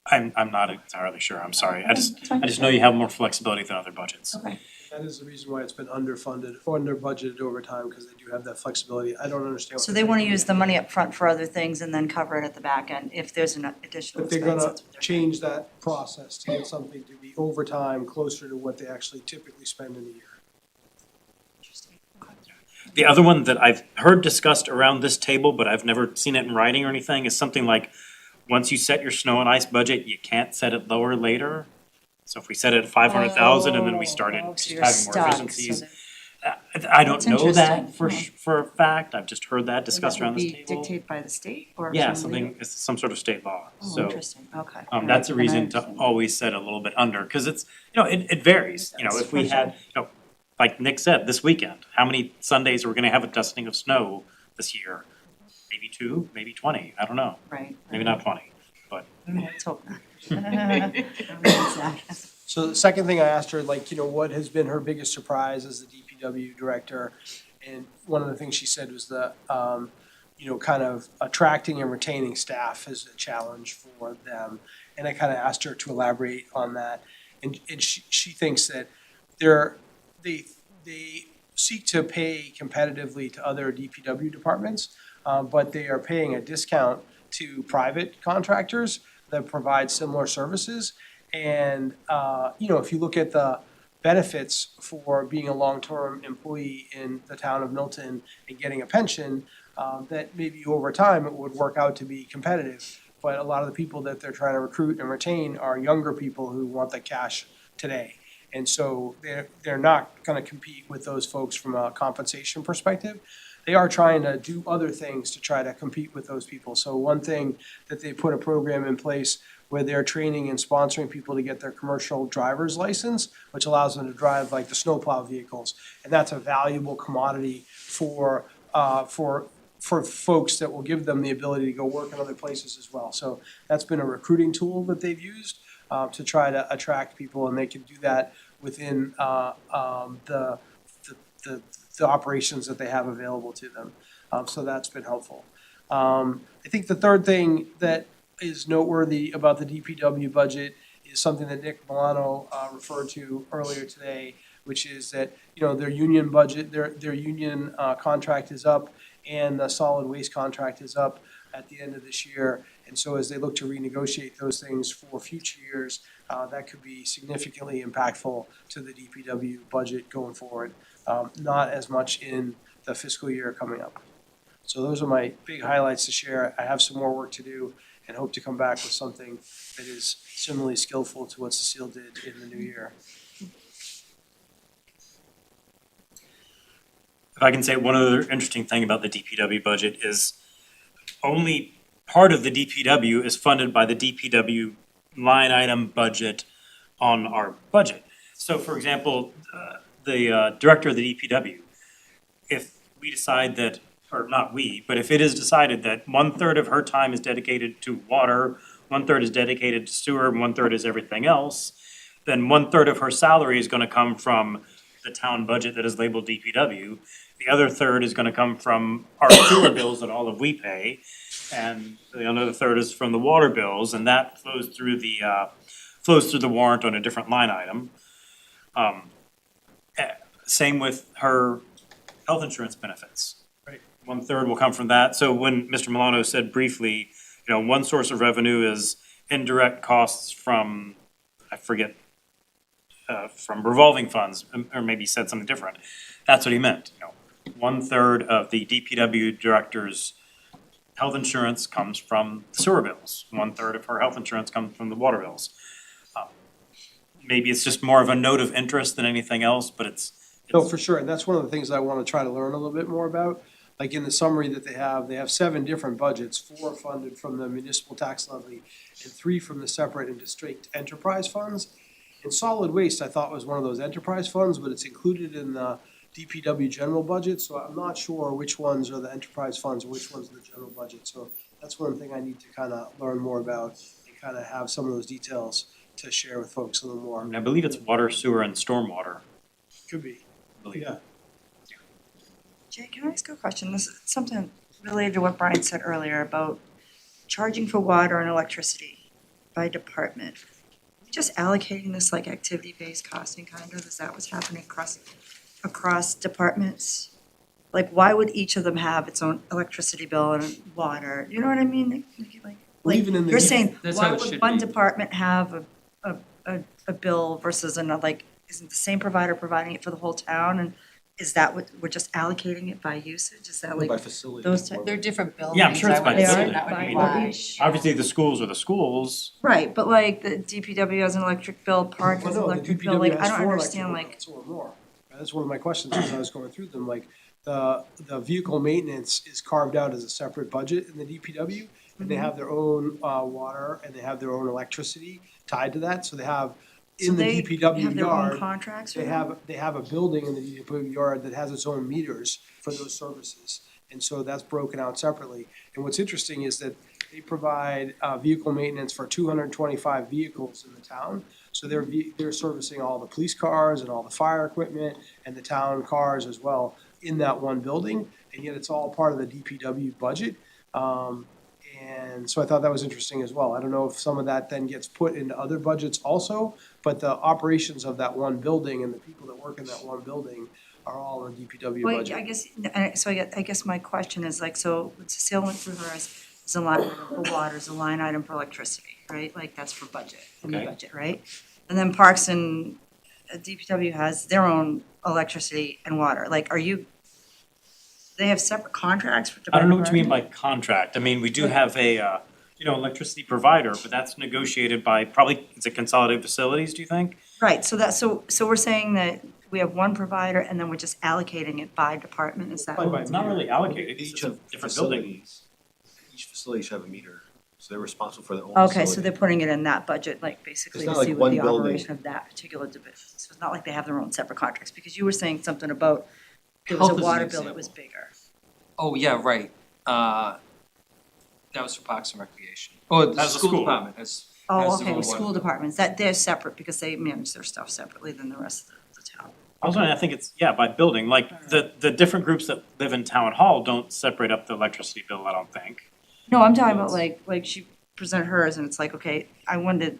I'm not entirely sure, I'm sorry. I just That's fine. know you have more flexibility than other budgets. Okay. That is the reason why it's been underfunded or under budgeted over time, because they do have that flexibility. I don't understand. So they want to use the money up front for other things and then cover it at the back end if there's an additional But they're expense. gonna that's what they're- change that process to get something to be overtime closer to what they actually typically spend in a year. The other one that I've heard discussed around this table, but I've never seen it in writing or anything, is something like, once you set your snow and ice budget, you can't set it lower later. So if we set it at 500,000 and then we started Oh, so just you're having more stuck, so efficiencies. that- I don't That's know that interesting. for a fact, I've just heard that and discussed that around would this be table. dictated by the state or? Yeah, somebody? something, it's some sort of state law, Oh, so. interesting, okay. That's a And I reason to understand. always set a little bit under, cause it's, it varies, if we For had, like Nick said, this weekend, how many Sundays are we gonna have a dusting of snow this year? Maybe 2, maybe 20, I don't know, Right. maybe not 20, but. Let's hope not. So the second thing I asked her, what has been her biggest surprise as the DPW director? And one of the things she said was kind of attracting and retaining staff is a challenge for them. And I kind of asked her to elaborate on that. And she thinks that they seek to pay competitively to other DPW departments, but they are paying a discount to private contractors that provide similar services. And, if you look at the benefits for being a long-term employee in the town of Milton and getting a pension, that maybe over time it would work out to be competitive. But a lot of the people that they're trying to recruit and retain are younger people who want the cash today. And so they're not gonna compete with those folks from a compensation perspective. They are trying to do other things to try to compete with those people. So one thing that they put a program in place where they're training and sponsoring people to get their commercial driver's license, which allows them to drive like the snowplow vehicles. And that's a valuable commodity for folks that will give them the ability to go work in other places as well. So that's been a recruiting tool that they've used to try to attract people, and they can do that within the operations that they have available to them. So that's been helpful. I think the third thing that is noteworthy about the DPW budget is something that Nick Milano referred to earlier today, which is that, their union budget, their union contract is up, and the solid waste contract is up at the end of this year. And so as they look to renegotiate those things for future years, that could be significantly impactful to the DPW budget going forward. Not as much in the fiscal year coming up. So those are my big highlights to share. I have some more work to do and hope to come back with something that is similarly skillful to what Cecile did in the new year. If I can say one other interesting thing about the DPW budget is only part of the DPW is funded by the DPW line item budget on our budget. So for example, the director of the DPW, if we decide that, or not we, but if it is decided that 1/3 of her time is dedicated to water, 1/3 is dedicated to sewer, and 1/3 is everything else, then 1/3 of her salary is gonna come from the town budget that is labeled DPW. The other third is gonna come from our sewer bills that all of we pay. And the other third is from the water bills, and that flows through the warrant on a different line item. Same with her health insurance benefits. Right. 1/3 will come from that. So when Mr. Milano said briefly, one source of revenue is indirect costs from, I forget, from revolving funds, or maybe said something different. That's what he meant. 1/3 of the DPW director's health insurance comes from sewer bills. 1/3 of her health insurance comes from the water bills. Maybe it's just more of a note of interest than anything else, but it's. No, for sure, and that's one of the things I want to try to learn a little bit more about. Like in the summary that they have 7 different budgets, 4 funded from the municipal tax levy and 3 from the separate and distinct enterprise funds. And solid waste, I thought was one of those enterprise funds, but it's included in the DPW general budget, so I'm not sure which ones are the enterprise funds and which ones are the general budget. So that's one thing I need to kind of learn more about and kind of have some of those details to share with folks a little more. I believe it's water, sewer, and stormwater. Could be, yeah. Jay, can I ask a question? This is something related to what Brian said earlier about charging for water and electricity by department. Just allocating this like activity-based costing kind of, is that what's happening across departments? Like, why would each of them have its own electricity bill and water? You know what I mean? Well, even in the- You're saying, That's why how it would should one be. department have a bill versus another? Like, isn't the same provider providing it for the whole town? And is that what, we're just allocating it by usage? Is that like By facility. those type? They're different buildings. Yeah, I'm sure it's I by would assume facility. that would By be what why. each- Obviously, the schools are the schools. Right, but like the DPW has an electric bill, Park Well, has an no, the electric bill, DPW like, has I don't 4 understand, electrical like, bills or more. That's one of my questions as I was going through them, like, the vehicle maintenance is carved out as a separate budget in the DPW, and they have their own, water, and they have their own electricity tied to that, so they have, so in the they DPW have their own yard, contracts they with them? have a building in the DPW yard that has its own meters for those services. And so that's broken out separately. And what's interesting is that they provide vehicle maintenance for 225 vehicles in the town. So they're servicing all the police cars and all the fire equipment and the town cars as well in that one building, and yet it's all part of the DPW budget. And so I thought that was interesting as well. I don't know if some of that then gets put into other budgets also, but the operations of that one building and the people that work in that one building are all in the DPW Wait, budget. I guess, I guess my question is like, so the sale went through her as a line item for water, as a line item for electricity, right? Like that's for budget, in the Okay. budget, right? And then Parks and DPW has their own electricity and water. Like, they have separate contracts for. I don't know what you mean by contract. I mean, we do have a, electricity provider, but that's negotiated by probably, is it Consolidated Facilities, do you think? Right, so we're saying that we have one provider and then we're just allocating it by department, is that? By It's not really allocated, it's Each just a of different building. facilities, each facility should have a meter, so they're responsible for their own Okay, so facility. they're putting it in that budget, like basically It's to not like see what one the building. operation of that particular division. So it's not like they have their own separate contracts, because you were saying something about there was Health a is an water bill that was example. bigger. Oh, yeah, right. That was for Parks and Recreation. Oh, the That was the school school. department has Oh, their okay, own with school water. departments, that they're separate because they manage their stuff separately than the rest of the town. Also, I think it's, yeah, by building, like, the different groups that live in town hall don't separate up the electricity bill, I don't think. No, I'm talking about like she presented hers and it's like, okay, I wanted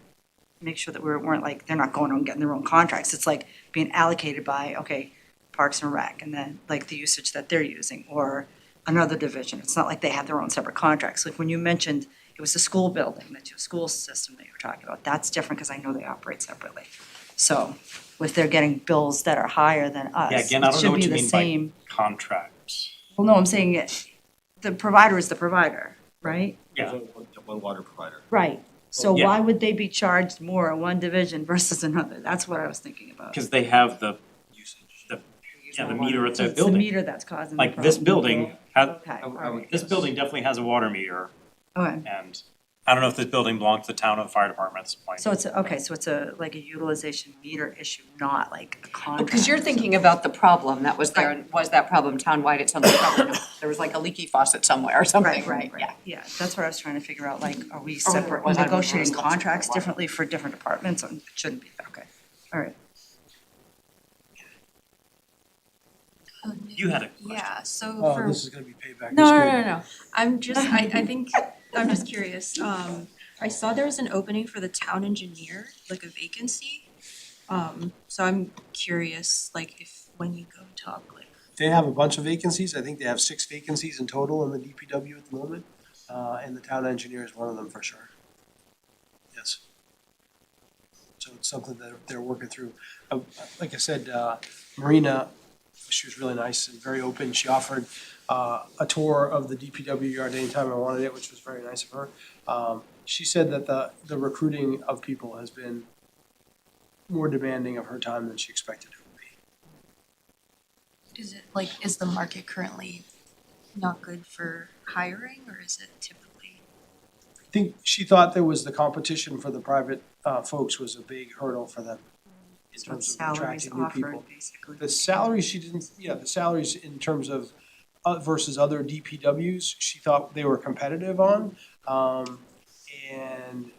to make sure that we weren't like, they're not going and getting their own contracts. It's like being allocated by, okay, Parks and Rec and then like the usage that they're using or another division. It's not like they have their own separate contracts. Like when you mentioned it was the school building, the school system that you were talking about, that's different because I know they operate separately. So if they're getting bills that are higher than us, Yeah, again, it I don't know should what be you the mean by same. contract. Well, no, I'm saying it, the provider is the provider, right? Yeah. One water provider. Right. So Yeah. why would they be charged more in one division versus another? That's what I was thinking about. Because they have the Usage. meter at So the it's the building. meter that's causing the Like this problem. building, has Okay, I would alright, this building definitely has a water meter, okay. and I don't know if this building belongs to the town or the fire department at this point. So it's, okay, so it's like a utilization meter issue, not like a contract. Because you're thinking about the problem that was there, and was that problem townwide, it sounds like probably not. There was like a leaky faucet somewhere or something, right? Yeah. Yeah, that's what I was trying to figure out, like, are we Or separate, was that negotiating responsible for contracts what? differently for different departments? It shouldn't be, okay, all right. You had a question. Yeah, so Oh, for. this is gonna be payback. No, It's no, good. no, no, I'm just, I think, I'm just curious, I saw there was an opening for the town engineer, like a vacancy. So I'm curious, like, if, when you go talk, like, They have a bunch of vacancies. I think they have 6 vacancies in total in the DPW at the moment. And the town engineer is one of them for sure. Yes. So it's something that they're working through. Like I said, Marina, she was really nice and very open. She offered a tour of the DPW yard anytime I wanted it, which was very nice of her. She said that the recruiting of people has been more demanding of her time than she expected it would be. is it, like, is the market currently not good for hiring, or is it typically? I think she thought there was the competition for the private folks was a big hurdle for them in So terms of salaries attracting new people. offered, basically. The salaries, she didn't, yeah, the salaries in terms of versus other DPWs, she thought they were competitive on. And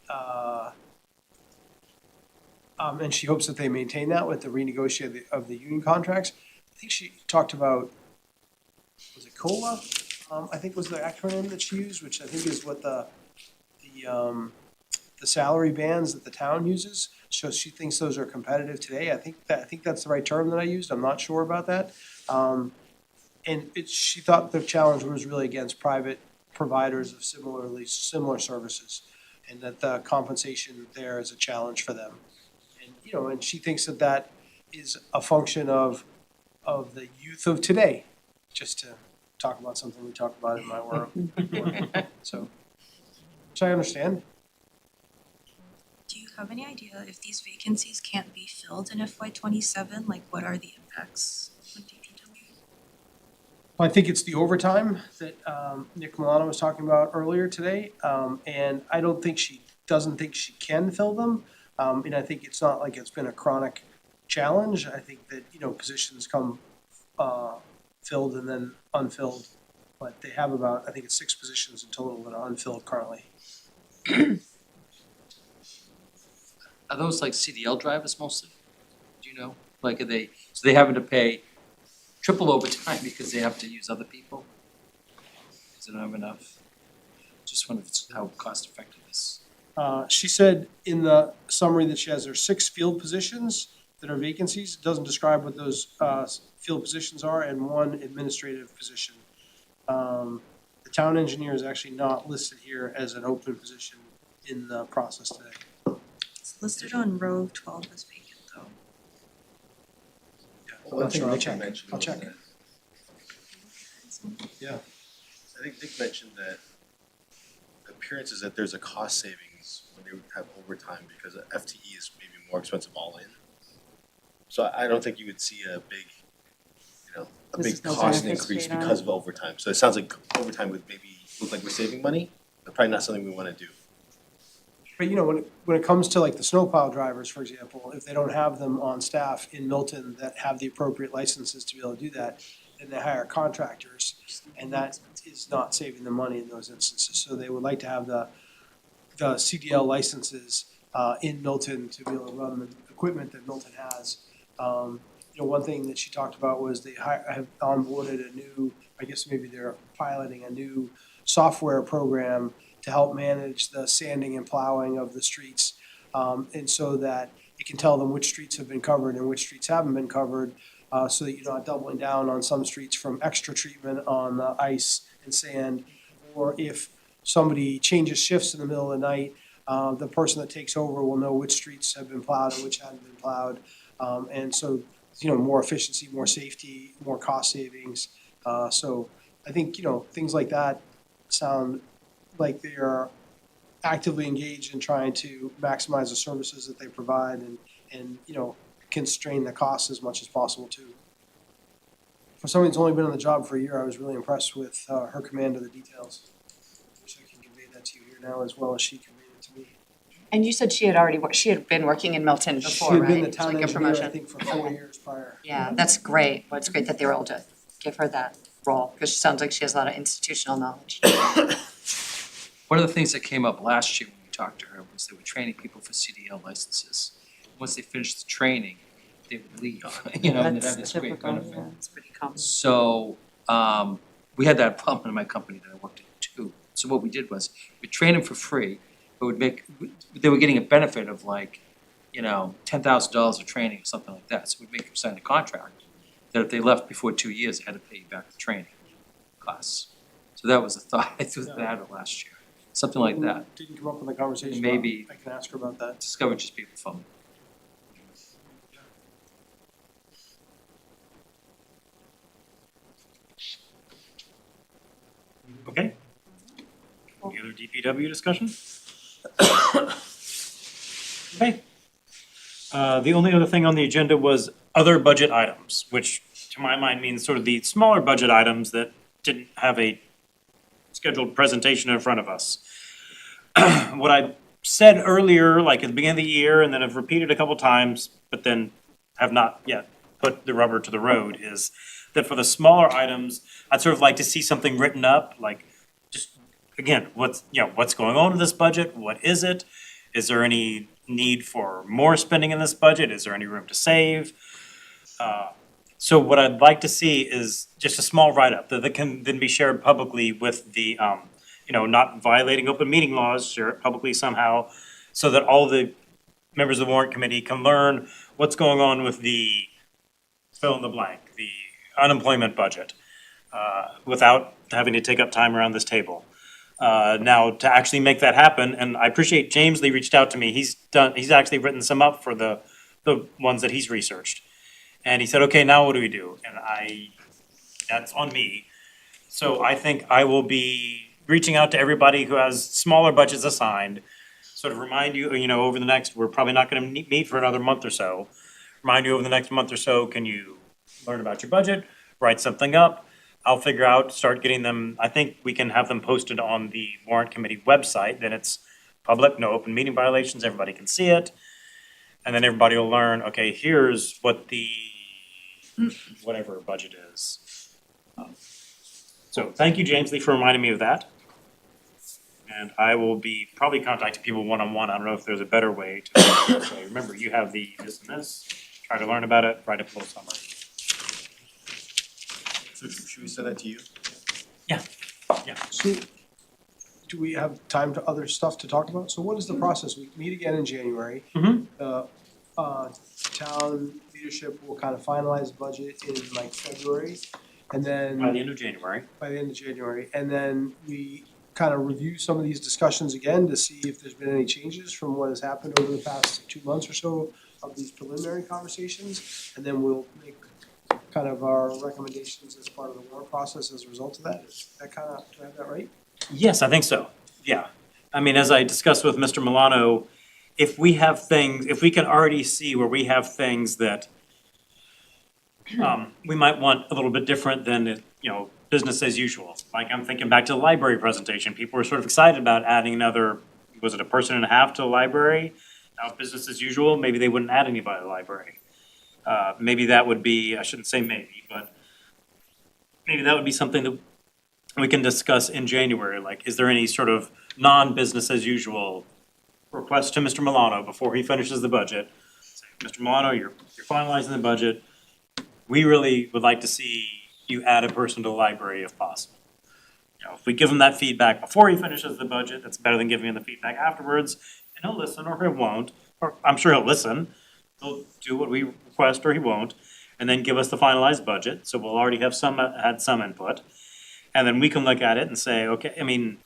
she hopes that they maintain that with the renegotiation of the union contracts. I think she talked about, was it COLA? I think was the acronym that she used, which I think is what the salary bands that the town uses. So she thinks those are competitive today. I think that's the right term that I used. I'm not sure about that. She thought the challenge was really against private providers of similar services, and that the compensation there is a challenge for them. And she thinks that is a function of the youth of today, just to talk about something we talk about in my work. So I understand. Do you have any idea if these vacancies can't be filled in FY '27, like, what are the impacts on DPW? I think it's the overtime that Nick Milano was talking about earlier today. And I doesn't think she can fill them. And I think it's not like it's been a chronic challenge. I think that, positions come filled and then unfilled. But they have about, I think it's 6 positions in total that are unfilled currently. Are those like CDL drivers mostly? Do you know? Like, so they having to pay triple overtime because they have to use other people? Because they don't have enough? Just wonder if it's how cost effective this. She said in the summary that she has, there are 6 field positions that are vacancies. It doesn't describe what those field positions are, and 1 administrative position. The town engineer is actually not listed here as an open position in the process today. It's listed on row 12 as vacant though. I'm not sure, I'll Nick check. mentioned I'll was check. that- Yeah. I think Nick mentioned that the appearance is that there's a cost savings when they have overtime because FTE is maybe more expensive all in. So I don't think you would see a big, a This big is no cost benefits increase paid on because it. of overtime. So it sounds like overtime would maybe look like we're saving money, but probably not something we wanna do. But when it comes to like the snowplow drivers, for example, if they don't have them on staff in Milton that have the appropriate licenses to be able to do that, then they hire contractors, and that is not saving them money in those instances. So they would like to have the CDL licenses in Milton to be able to run the equipment that Milton has. One thing that she talked about was they have onboarded a new, I guess maybe they're piloting a new software program to help manage the sanding and plowing of the streets. And so that it can tell them which streets have been covered and which streets haven't been covered, so that you're not doubling down on some streets from extra treatment on the ice and sand. Or if somebody changes shifts in the middle of the night, the person that takes over will know which streets have been plowed and which hadn't been plowed. And so, more efficiency, more safety, more cost savings. So I think, things like that sound like they are actively engaged in trying to maximize the services that they provide and constrain the costs as much as possible too. For somebody that's only been on the job for a year, I was really impressed with her command of the details. Wish I can convey that to you here now as well as she conveyed it to me. And you said she had been working in Milton before, She had right? been the It's town like a engineer, I promotion. think, for 4 years prior. Yeah, that's great. Well, it's great that they were able to give her that role, because she sounds like she has a lot of institutional knowledge. One of the things that came up last year when we talked to her was they were training people for CDL licenses. Once they finished the training, they would leave, and they'd have this great benefit. It's pretty common. So, we had that problem in my company that I worked at too. So what we did was, we trained them for free, but they were getting a benefit of like, $10,000 of training or something like that. So we'd make them sign a contract that if they left before 2 years, they had to pay you back the training costs. So that was a thought, I threw that out last year, something like that. Didn't come up in the conversation. Maybe- I can ask her about that. Discover just people fun. Okay. Any other DPW discussion? Okay. The only other thing on the agenda was other budget items, which to my mind means sort of the smaller budget items that didn't have a scheduled presentation in front of us. What I said earlier, like at the beginning of the year, and then have repeated a couple times, but then have not yet put the rubber to the road, is that for the smaller items, I'd sort of like to see something written up, like just, again, what's going on in this budget? What is it? Is there any need for more spending in this budget? Is there any room to save? So what I'd like to see is just a small write-up that can then be shared publicly with the, not violating open meeting laws, share it publicly somehow, so that all the members of the warrant committee can learn what's going on with the fill in the blank, the unemployment budget, without having to take up time around this table. Now, to actually make that happen, and I appreciate James Lee reached out to me, he's actually written some up for the ones that he's researched. And he said, okay, now what do we do? And that's on me. So I think I will be reaching out to everybody who has smaller budgets assigned, sort of remind you, over the next, we're probably not gonna meet for another month or so. Remind you over the next month or so, can you learn about your budget, write something up? I'll figure out, start getting them, I think we can have them posted on the warrant committee website, then it's public, no open meeting violations, everybody can see it. And then everybody will learn, okay, here's what the whatever budget is. So thank you, James Lee, for reminding me of that. And I will be probably contacting people one-on-one. I don't know if there's a better way to say, remember, you have the this and this, try to learn about it, write a full summary. So should we send that to you? So, do we have time to other stuff to talk about? So what is the process? We meet again in January. Mhm. Town leadership will kind of finalize the budget in like February, and then. By the end of January. By the end of January, and then we kind of review some of these discussions again to see if there's been any changes from what has happened over the past 2 months or so of these preliminary conversations, and then we'll make kind of our recommendations as part of the warrant process as a result of that. Is that kind of, do I have that right? Yes, I think so, yeah. I mean, as I discussed with Mr. Milano, if we have things, if we can already see where we have things that we might want a little bit different than, business as usual. Like I'm thinking back to the library presentation, people were sort of excited about adding another, was it a person and a half to the library? Now, if business as usual, maybe they wouldn't add anybody to the library. Maybe that would be, I shouldn't say maybe, but maybe that would be something that we can discuss in January, like, is there any sort of non-business as usual request to Mr. Milano before he finishes the budget? Say, Mr. Milano, you're finalizing the budget. We really would like to see you add a person to the library if possible. If we give him that feedback before he finishes the budget, that's better than giving him the feedback afterwards, and he'll listen or he won't, or I'm sure he'll listen. He'll do what we request or he won't, and then give us the finalized budget, so we'll already have had some input. And then we can look at it and say, okay, I mean,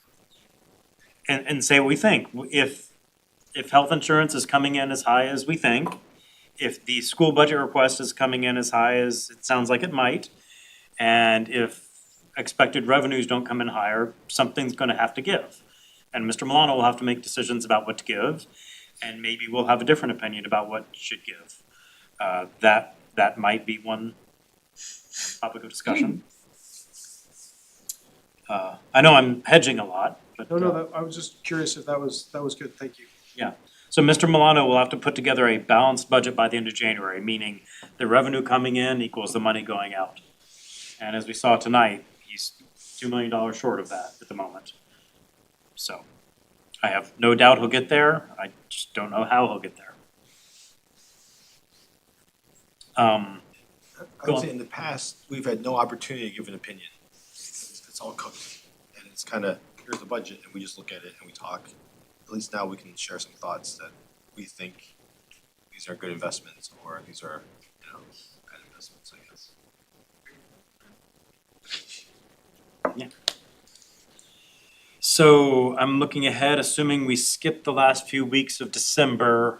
and say what we think. If health insurance is coming in as high as we think, if the school budget request is coming in as high as it sounds like it might, and if expected revenues don't come in higher, something's gonna have to give. And Mr. Milano will have to make decisions about what to give, and maybe we'll have a different opinion about what should give. That might be one topic of discussion. I know I'm hedging a lot, but. I was just curious if that was good, thank you. So Mr. Milano will have to put together a balanced budget by the end of January, meaning the revenue coming in equals the money going out. And as we saw tonight, he's $2 million short of that at the moment. So I have no doubt he'll get there. I just don't know how he'll get there. I would say in the past, we've had no opportunity to give an opinion. It's all cooked, and it's kind of, here's the budget, and we just look at it and we talk. At least now we can share some thoughts that we think these are good investments, or these are, bad investments, I guess. So I'm looking ahead, assuming we skip the last few weeks of December.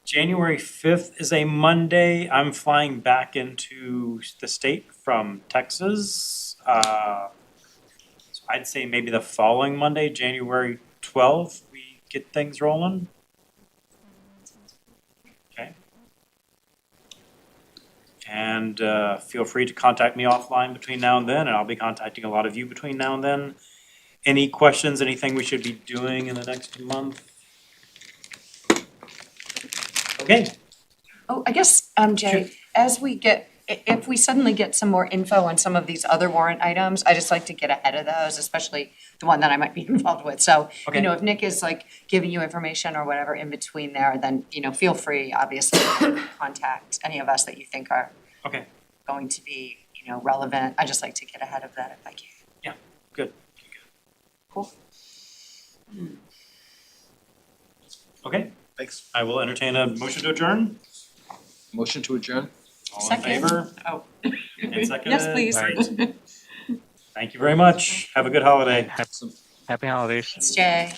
January 5th is a Monday. I'm flying back into the state from Texas. So I'd say maybe the following Monday, January 12th, we get things rolling. Okay. And feel free to contact me offline between now and then, and I'll be contacting a lot of you between now and then. Any questions, anything we should be doing in the next month? Okay. Oh, I guess, Jay, as we get, if we suddenly get some more info on some of these other warrant items, I just like to get ahead of those, especially the one that I might be involved with. So, Okay. if Nick is like giving you information or whatever in between there, then, feel free, obviously, to contact any of us that you think are Okay. going to be, relevant. I just like to get ahead of that if I can. Good. Cool. Okay, Thanks. I will entertain a motion to adjourn. Motion to adjourn? All in Second. favor? Oh. And seconded? Yes, please. Right. Thank you very much. Have a good holiday. Happy holidays. Thanks, Jay.